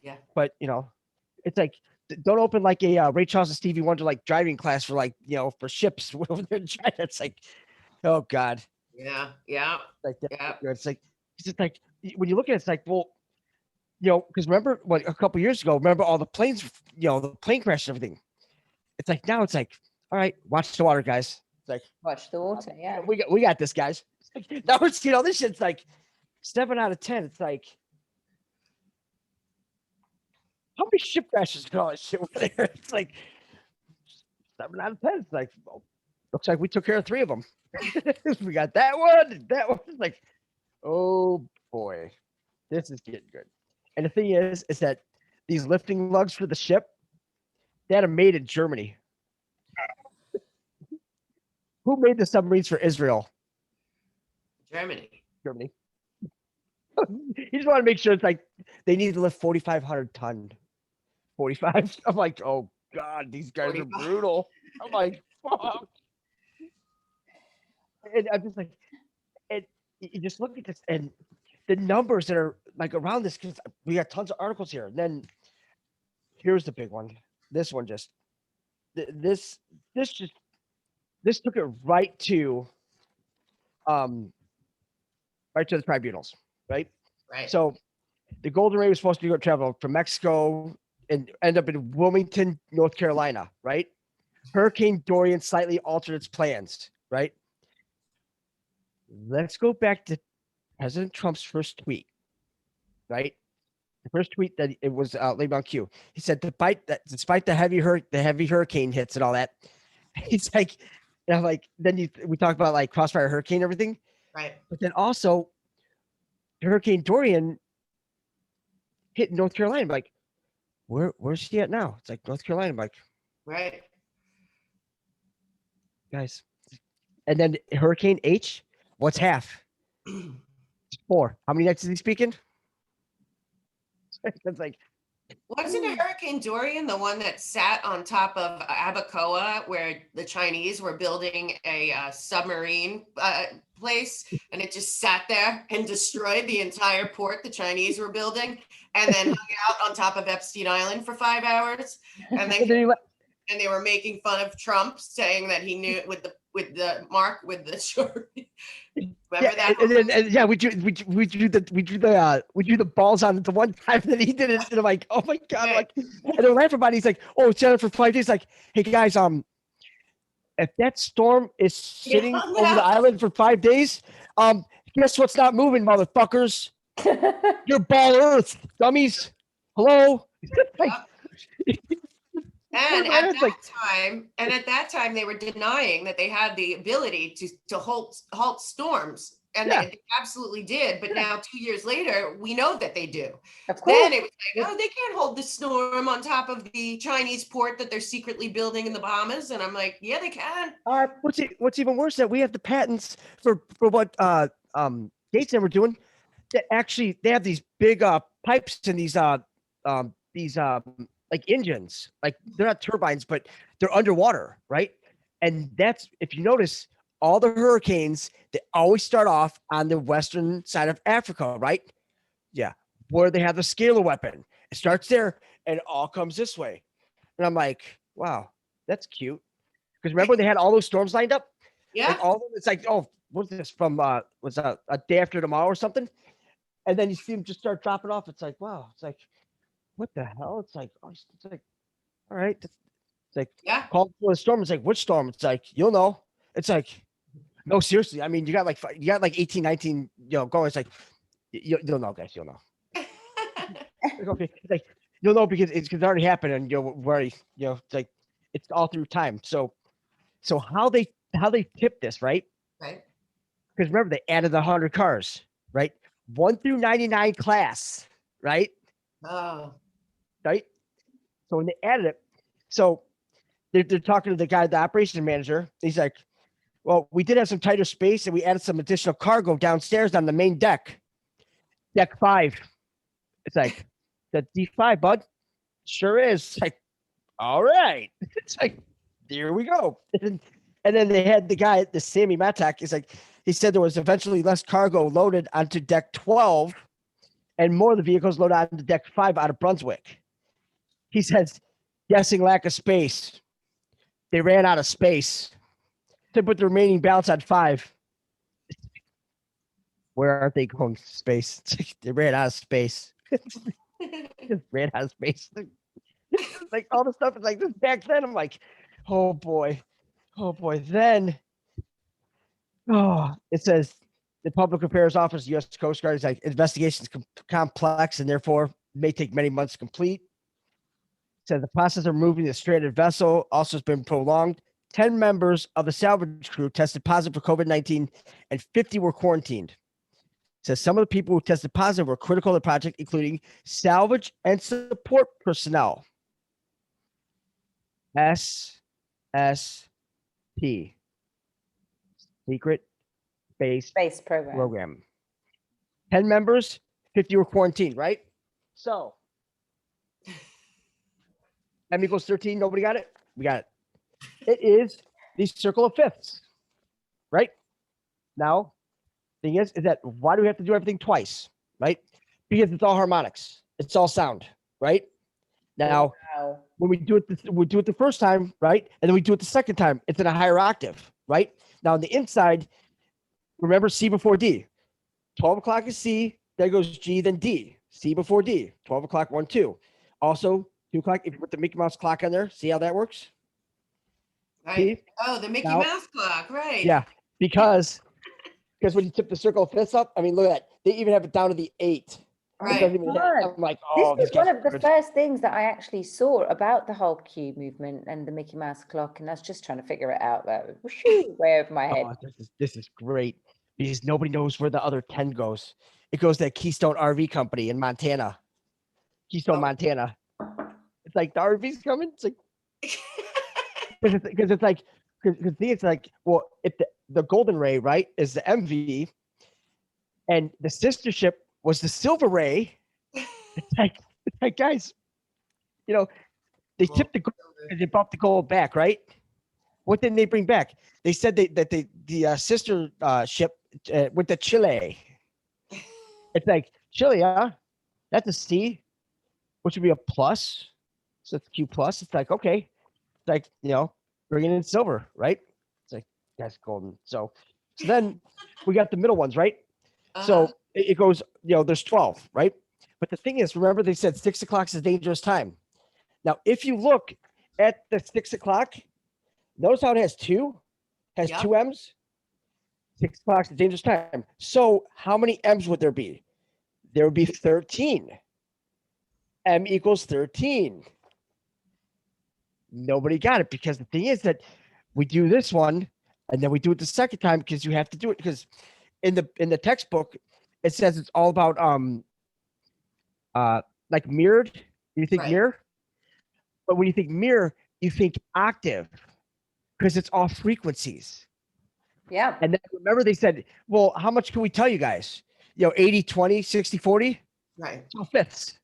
Yeah. But it's like, don't open like a Ray Charles and Stevie Wonder like driving class for for ships over there in China. It's like, oh God. Yeah. Like that. Yeah. It's like when you look at it, it's like, well, because remember what a couple years ago, remember all the planes, the plane crash and everything. It's like now it's like, all right, watch the water, guys. It's like watch the water, yeah. We got this, guys. It's like, now it's this shit's like 7 out of 10. It's like, how many ship crashes and all that shit over there? It's like 7 out of 10. It's like, well, looks like we took care of 3 of them. We got that one. It's like, oh boy, this is getting good. And the thing is that these lifting lugs for the ship, they had them made in Germany. Who made the submarines for Israel? Germany. You just want to make sure it's like they need to lift 4,500 ton. 45. I'm like, oh God, these guys 45. Are brutal. I'm like, fuck. And I'm just like, and you just look at this and the numbers that are like around this, because we got tons of articles here. And then here's the big one. This one just this took it right to right to the tribunals, right? Right. So the Golden Ray was supposed to go travel from Mexico and end up in Wilmington, North Carolina, right? Hurricane Dorian slightly altered its plans, right? Let's go back to President Trump's first tweet, right? The first tweet that it was laid on cue. He said, despite the heavy hurricane hits and all that, he's like, and I'm like, we talk about like crossfire hurricane and everything, Right. but then also Hurricane Dorian hit North Carolina. I'm like, where's she at now? It's like North Carolina. I'm like, Right. guys. And then Hurricane H, what's half? 4. How many nights is he speaking? It's like, Wasn't Hurricane Dorian the one that sat on top of Abacoa where the Chinese were building a submarine place, and it just sat there and destroyed the entire port the Chinese were building, and then hung out on top of Epstein Island for 5 hours, and they were making fun of Trump, saying that he knew with the short. Remember that? We drew the balls on it the one time that he did it, and I'm like, oh my god, Right. like, and they're laughing about it. He's like, oh, it's out for 5 days. Like, hey guys, if that storm is sitting over the island for 5 days, guess what's not moving, motherfuckers? Your ball Earth, dummies. Hello. Like, And at that time, they were denying that they had the ability to halt storms, and they absolutely did. But now, 2 years later, we know that they do. Of course. Then it was like, oh, they can't hold the storm on top of the Chinese port that they're secretly building in the Bahamas. And I'm like, yeah, they can. What's even worse that we have the patents for what Gates and we're doing. That actually they have these big pipes and these like engines, like they're not turbines, but they're underwater, right? And that's, if you notice, all the hurricanes, they always start off on the western side of Africa, right? Yeah, where they have the scalar weapon. It starts there and it all comes this way. And I'm like, wow, that's cute. Because remember they had all those storms lined up? Yeah. Like all of them, it's like, oh, what's this from was a day after tomorrow or something? And then you see them just start dropping off. It's like, wow, it's like, what the hell? It's like, oh, it's like, all right. It's like, call for a storm. It's like, which storm? It's like, you'll know. It's like, no, seriously. I mean, you got like 18, 19, going. It's like, you'll know, guys. You'll know. Okay. It's like, you'll know because it's already happened, and you're already, it's like, it's all through time. So how they tip this, right? Right. Because remember, they added the 100 cars, right? 1 through 99 class, right? Oh. Right. So when they added it, so they're talking to the guy, the operations manager. He's like, well, we did have some tighter space and we added some additional cargo downstairs on the main deck. Deck 5. It's like, the D5, bud. Sure is. It's like, all right. It's like, there we go. And then they had the guy, the Sammy Matak, he's like, he said there was eventually less cargo loaded onto deck 12 and more of the vehicles loaded onto deck 5 out of Brunswick. He says, guessing lack of space. They ran out of space. To put the remaining balance on 5. Where are they going? Space. They ran out of space. Just ran out of space. Like all the stuff is like this back then. I'm like, oh boy. Then, it says the Public Affairs Office, U.S. Coast Guard, is like, investigations complex and therefore may take many months to complete. Said the process of removing the stranded vessel also has been prolonged. 10 members of the salvage crew tested positive for COVID-19 and 50 were quarantined. Says some of the people who tested positive were critical of the project, including salvage and support personnel. SSP. Secret Space Program. 10 members, 50 were quarantined, right? So M equals 13. Nobody got it? We got it. It is the circle of fifths, right? Now, thing is that why do we have to do everything twice, right? Because it's all harmonics. It's all sound, right? Now, when we do it the first time, right? And then we do it the second time, it's in a higher octave, right? Now, on the inside, remember C before D. 12 o'clock is C, then goes G, then D. C before D. 12 o'clock, 1, 2. Also, 2 o'clock, if you put the Mickey Mouse clock on there, see how that works? Right. See? Oh, the Mickey Now- Mouse clock, right. Yeah, because when you tip the circle of fifths up, I mean, look at that. They even have it down to the 8. Right. It doesn't even hit. God. I'm like, oh, This these is one guys of the are good. first things that I actually saw about the whole Q movement and the Mickey Mouse clock, and I was just trying to figure it out. That was way over my head. Oh, this is great because nobody knows where the other 10 goes. It goes to Keystone RV Company in Montana. Keystone, Oh. Montana. It's like the RV's coming. It's like because it's like because it's like, well, if the Golden Ray, right, is the MV, and the sister ship was the Silver Ray. It's like guys, you know, they tipped the gold and they brought the gold back, right? What did they bring back? They said the sister ship went to Chile. It's like Chile, huh? That's a C, which would be a plus. So it's Q plus. It's like, okay, it's like, bringing in silver, right? It's like that's golden. So then we got the middle ones, right? So it goes, there's 12, right? But the thing is, remember they said 6 o'clock is a dangerous time. Now, if you look at the 6 o'clock, notice how it has two M's. 6 o'clock is a dangerous time. So how many M's would there be? There would be 13. M equals 13. Nobody got it because the thing is that we do this one and then we do it the second time because you have to do it because in the textbook it says it's all about like mirrored. You think mirror, but when you think mirror, you think octave because it's all frequencies. Yeah. And then remember they said, well, how much can we tell you guys? 80, 20, 60, 40? Right. It's all fifths.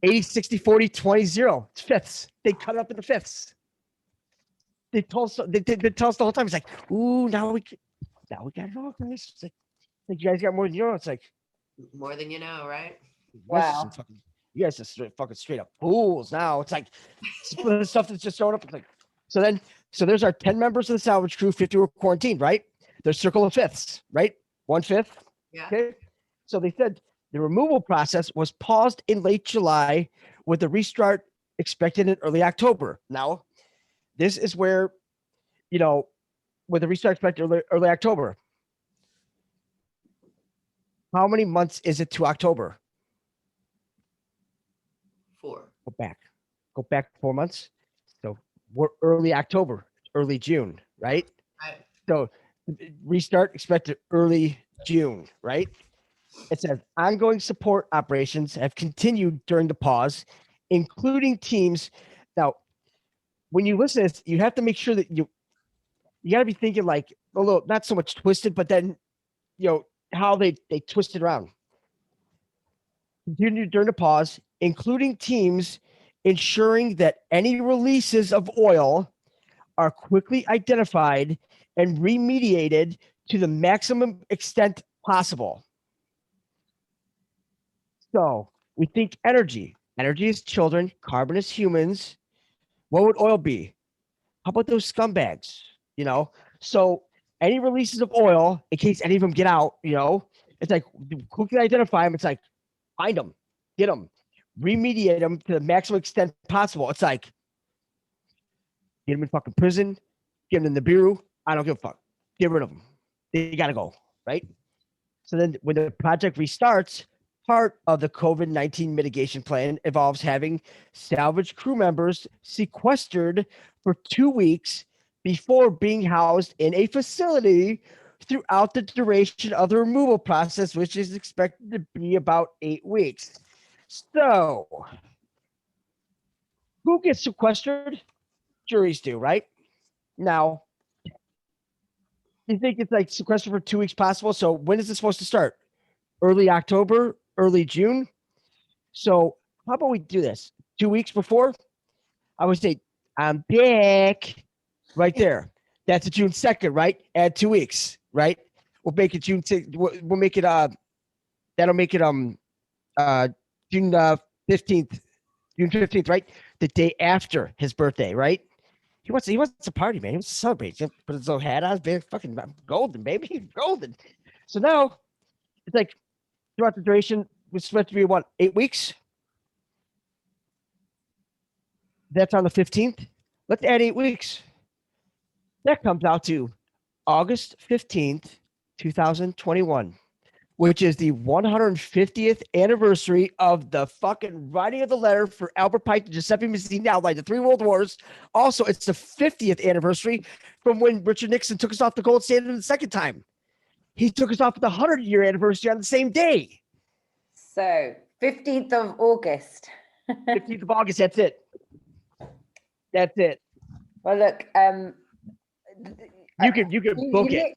80, 60, 40, 20, 0. It's fifths. They cut it up into fifths. They told us, they tell us the whole time. It's like, ooh, now we got it all, guys. It's like you guys got more than you know. It's like more than you know, right? Wow. You guys are fucking straight up fools now. It's like the stuff that's just showing up. It's like so there's our 10 members of the salvage crew, 50 were quarantined, right? There's circle of fifths, right? 1/5. Yeah. Okay. So they said the removal process was paused in late July with the restart expected in early October. Now, this is where, with the restart expected early October. How many months is it to October? 4. Go back 4 months. So we're early October, early June, right? Right. So restart expected early June, right? It says ongoing support operations have continued during the pause, including teams. Now, when you listen to this, you have to make sure that you got to be thinking like a little, not so much twisted, but then, how they twist it around. Continued during the pause, including teams ensuring that any releases of oil are quickly identified and remediated to the maximum extent possible. So we think energy. Energy is children. Carbon is humans. What would oil be? How about those scumbags? So any releases of oil, in case any of them get out, it's like quickly identify them. It's like find them, get them, remediate them to the maximum extent possible. It's like get them in fucking prison, get them in the bureau. I don't give a fuck. Get rid of them. They gotta go, right? So then when the project restarts, part of the COVID-19 mitigation plan involves having salvage crew members sequestered for 2 weeks before being housed in a facility throughout the duration of the removal process, which is expected to be about 8 weeks. So, who gets sequestered? Juries do, right? Now, you think it's like sequestered for 2 weeks possible? So, when is this supposed to start? Early October, early June? So, how about we do this? 2 weeks before? I would say, I'm back. Right there. That's a June 2nd, right? Add 2 weeks, right? We'll make it June 6th. We'll make it that'll make it June 15th. June 15th, right? The day after his birthday, right? he wants to party, man. He wants to celebrate. He put his little hat on, big fucking golden, baby, golden. So now it's like throughout the duration, it's supposed to be what, 8 weeks? That's on the 15th. Let's add 8 weeks. That comes out to August 15th, 2021, which is the 150th anniversary of the fucking writing of the letter for Albert Pike to Giuseppe Mazzini outlined the 3 world wars. Also, it's the 50th anniversary from when Richard Nixon took us off the gold standard the second time. He took us off at the 100-year anniversary on the same day. So 15th of August. 15th of August, that's it. That's it. Well, look, You can book it.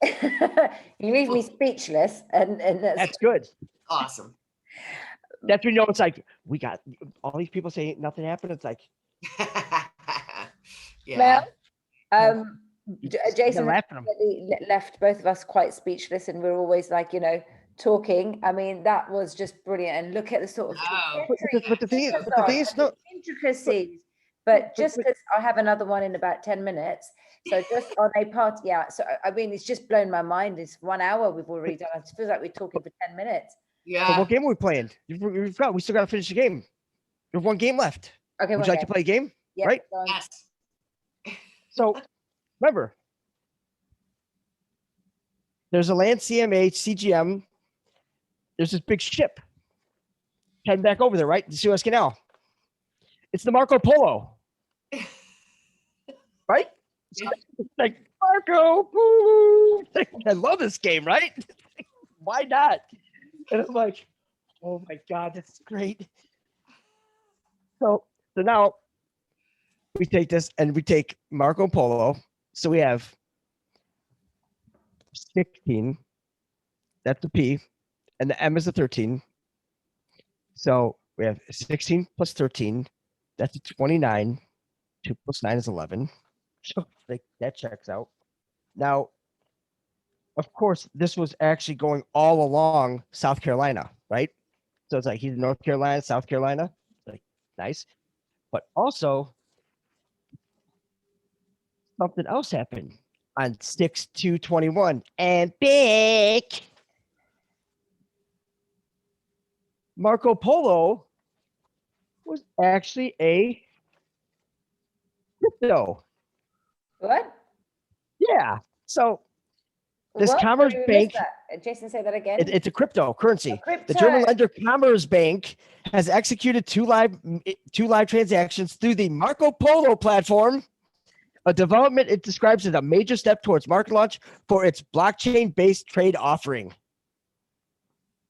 You leave me speechless, and That's good. Awesome. That's when you know it's like we got all these people say nothing happened. It's like Yeah. Mel, Jason laughing. left both of us quite speechless, and we're always like, you know, talking. I mean, that was just brilliant. And look at the sort of But the thing is, no intricacies. But just because I have another one in about 10 minutes, so just on a part, yeah. So I mean, it's just blown my mind. It's 1 hour we've already done. It feels like we're talking for 10 minutes. Yeah. But what game are we playing? You forgot. We still got to finish the game. We have 1 game left. Okay. Would you like to play a game? Yep, right? Yes. So remember, there's a land CMA CGM. There's this big ship heading back over there, right? The Suez Canal. It's the Marco Polo. Right? Yeah. It's like Marco Polo. I love this game, right? Why not? And I'm like, oh my God, this is great. So now we take this and we take Marco Polo. So we have 16. That's the P. And the M is the 13. So we have 16 plus 13. That's a 29. 2 plus 9 is 11. So like that checks out. Now, of course, this was actually going all along South Carolina, right? So it's like he's in North Carolina, South Carolina. Like nice. But also something else happened on 6/2/21 and big. Marco Polo was actually a crypto. What? Yeah. So this What? Commerce Sorry, we Bank, missed that. Jason, say that again. it's a cryptocurrency. A The German crypto. lender Commerce Bank has executed two live transactions through the Marco Polo platform, a development it describes as a major step towards market launch for its blockchain-based trade offering.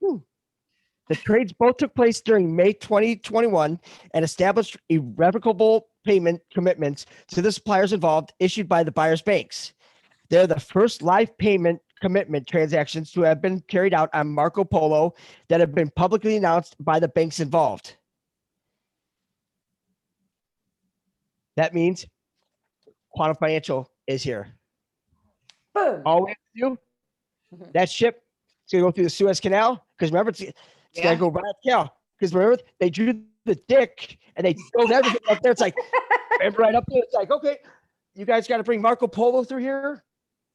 The trades both took place during May 2021 and established irrevocable payment commitments to the suppliers involved issued by the buyer's banks. They're the first live payment commitment transactions to have been carried out on Marco Polo that have been publicly announced by the banks involved. That means Quantum Financial is here. Boom. All we have to do, that ship is going to go through the Suez Canal, because remember, it's going to go right up the canal. Because remember, they drew the dick and they drove everything up there. It's like, right up there. It's like, okay, you guys got to bring Marco Polo through here.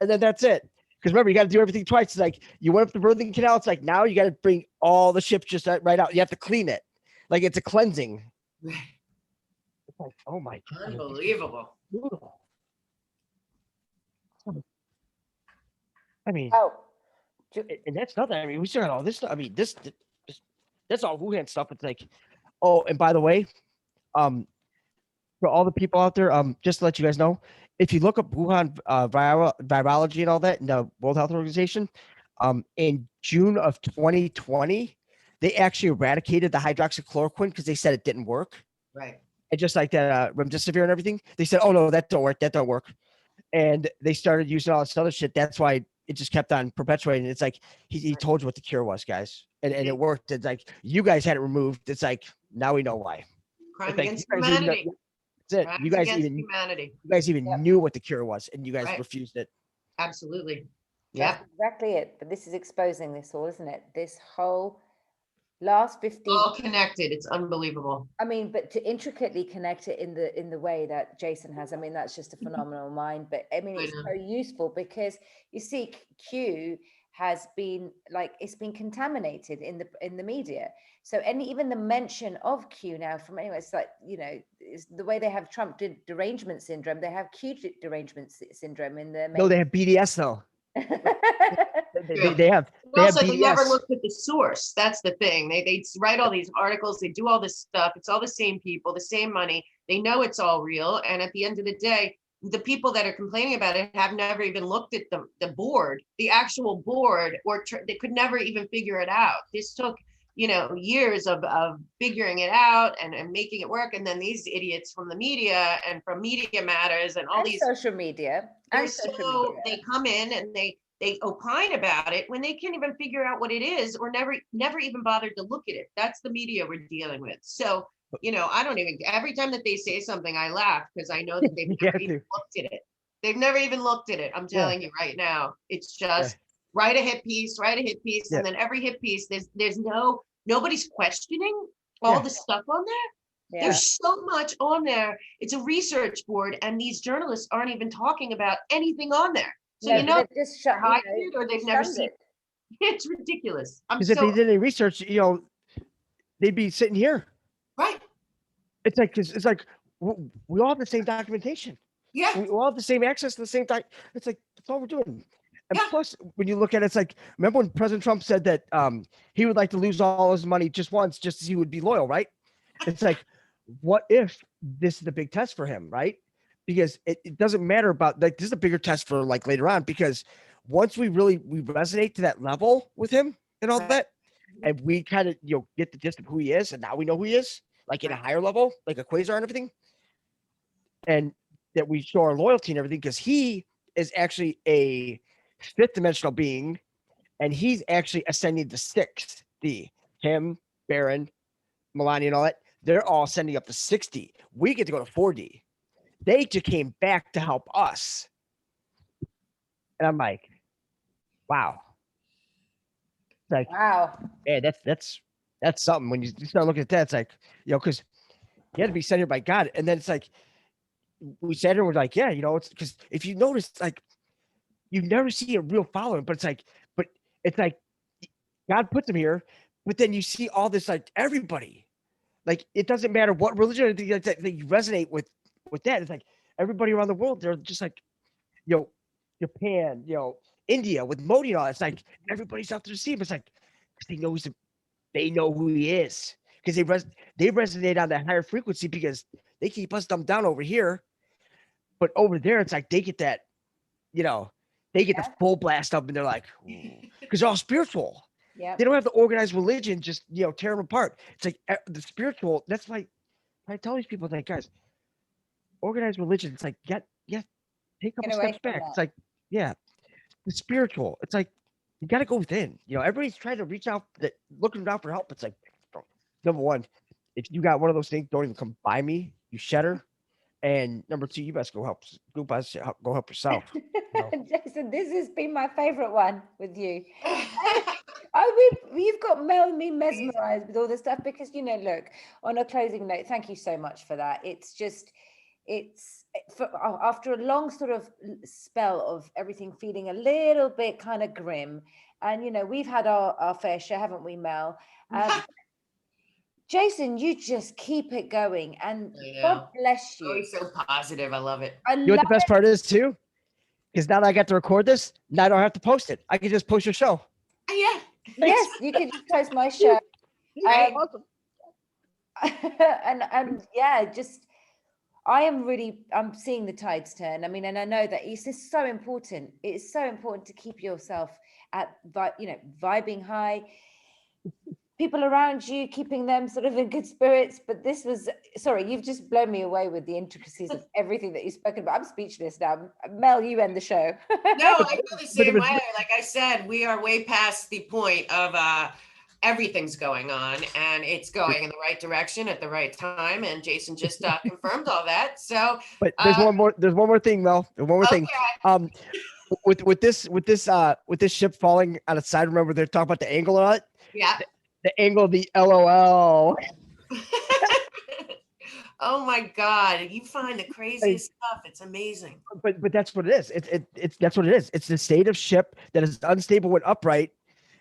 And then that's it. Because remember, you got to do everything twice. It's like you went up the Berthing Canal. It's like now you got to bring all the ships just right out. You have to clean it. Like it's a cleansing. It's like, oh my God. Unbelievable. Brutal. I mean, and that's nothing. I mean, we still got all this stuff. I mean, that's all Wuhan stuff. It's like, oh, and by the way, for all the people out there, just to let you guys know, if you look up Wuhan virology and all that in the World Health Organization, in June of 2020, they actually eradicated the hydroxychloroquine because they said it didn't work. Right. And just like that remdesivir and everything, they said, oh no, that don't work. That don't work. And they started using all this other shit. That's why it just kept on perpetuating. It's like he told you what the cure was, guys, and it worked. It's like you guys had it removed. It's like now we know why. Crime Like, against humanity. That's it. Crimes You guys against even humanity. knew what the cure was, and you guys Right. refused it. Absolutely. Yeah. Yep. Exactly it. But this is exposing this all, isn't it? This whole Last 15. All connected. It's unbelievable. I mean, but to intricately connect it in the way that Jason has, I mean, that's just a phenomenal mind. But I mean, it's so useful because you see, Q has been like, it's been contaminated in the media. So even the mention of Q now from anywhere, it's like, you know, it's the way they have Trump derangement syndrome, they have Q derangement syndrome in the. No, they have BDS though. They have Also, BDS. they never looked at the source. That's the thing. They write all these articles. They do all this stuff. It's all the same people, the same money. They know it's all real. And at the end of the day, the people that are complaining about it have never even looked at the board, the actual board, or they could never even figure it out. This took, you know, years of figuring it out and making it work. And then these idiots from the media and from Media Matters and all these social media, they come in and they opine about it when they can't even figure out what it is, or never even bothered to look at it. That's the media we're dealing with. So, you know, I don't even, every time that they say something, I laugh because I know that they've never even looked at it. They've never even looked at it. I'm telling you right now, it's just write a hit piece, and then every hit piece, there's nobody's questioning all the stuff on there. There's so much on there. It's a research board, and these journalists aren't even talking about anything on there. So you know, just or they've never seen it. It's ridiculous. Because if they did any research, you know, they'd be sitting here. Right. It's like we all have the same documentation. Yeah. We all have the same access to the same time. It's like, that's all we're doing. And plus, when you look at it, it's like, remember when President Trump said that he would like to lose all his money just once, just as he would be loyal, right? It's like, what if this is the big test for him, right? Because it doesn't matter about, like, this is a bigger test for like later on, because once we resonate to that level with him and all that, and we kind of, you know, get the gist of who he is, and now we know who he is, like in a higher level, like a quasar and everything, and that we show our loyalty and everything, because he is actually a fifth dimensional being, and he's actually ascending to 6D. Him, Baron, Melania, and all that, they're all ascending up to 6D. We get to go to 4D. They just came back to help us. And I'm like, wow. Like, wow. Yeah, that's something. When you start looking at that, it's like, you know, because you had to be sent here by God. And then it's like, we sat here, we're like, yeah, you know, it's because if you notice, like, you never see a real following, but it's like God puts them here, but then you see all this, like, everybody, like, it doesn't matter what religion or anything like that, you resonate with that. It's like everybody around the world, they're just like, you know, Japan, you know, India with Modi and all. It's like everybody's out there to see him. It's like, because they know who he is, because they resonate on that higher frequency, because they keep us dumbed down over here, but over there it's like they get that, you know, they get the full blast up, and they're like, because they're all spiritual. Yeah, they don't have the organized religion just, you know, tear them apart. It's like the spiritual. That's why I tell these people, like, guys, organized religion, it's like, take a couple steps back. It's like, the spiritual, it's like, you got to go within. You know, everybody's trying to reach out, looking out for help. It's like, number one, if you got one of those things, don't even come by me, you shedder. And number two, you best go help yourself. You know? Jason, this has been my favorite one with you. We've got Mel and me mesmerized with all this stuff, because, you know, look, on a closing note, thank you so much for that. After a long sort of spell of everything feeling a little bit kind of grim, and, you know, we've had our fair share, haven't we, Mel? Jason, you just keep it going, and God bless you. Always so positive. I love it. You know what the best part is too? Because now that I got to record this, now I don't have to post it. I can just post your show. Yeah. Yes, you can just post my show. Awesome. And yeah, just I'm seeing the tides turn. I mean, and I know that it's just so important. It's so important to keep yourself at, you know, vibing high. People around you, keeping them sort of in good spirits. But this was, sorry, you've just blown me away with the intricacies of everything that you've spoken about. I'm speechless now. Mel, you end the show. No, I feel the same way. Like I said, we are way past the point of everything's going on, and it's going in the right direction at the right time. And Jason just confirmed all that. So, but there's one more thing, Mel. One more thing. With this ship falling on its side, remember they're talking about the angle on it? Yeah. The angle of the LOL. Oh my God. You find the craziest stuff. It's amazing. But that's what it is. It's that's what it is. It's the state of ship that is unstable when upright,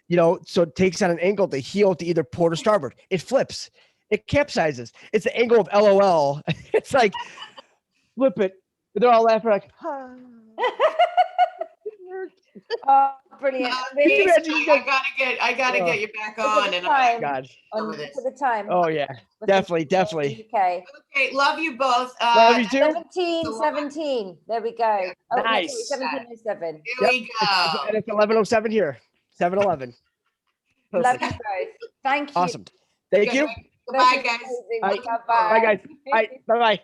so it takes on an angle to heel to either port or starboard. It flips. It capsizes. It's the angle of LOL. It's like flip it. They're all laughing like, Oh, brilliant. I gotta get you back on. And God. For the time. Oh yeah, definitely. Okay. Okay, love you both. Love you too. 17. There we go. Oh, Nice. 17:07. Here we go. And it's 11:07 here. 7:11. Love you both. Thank you. Awesome. Thank you. Goodbye, guys. Bye, guys. Bye. Bye. Bye bye.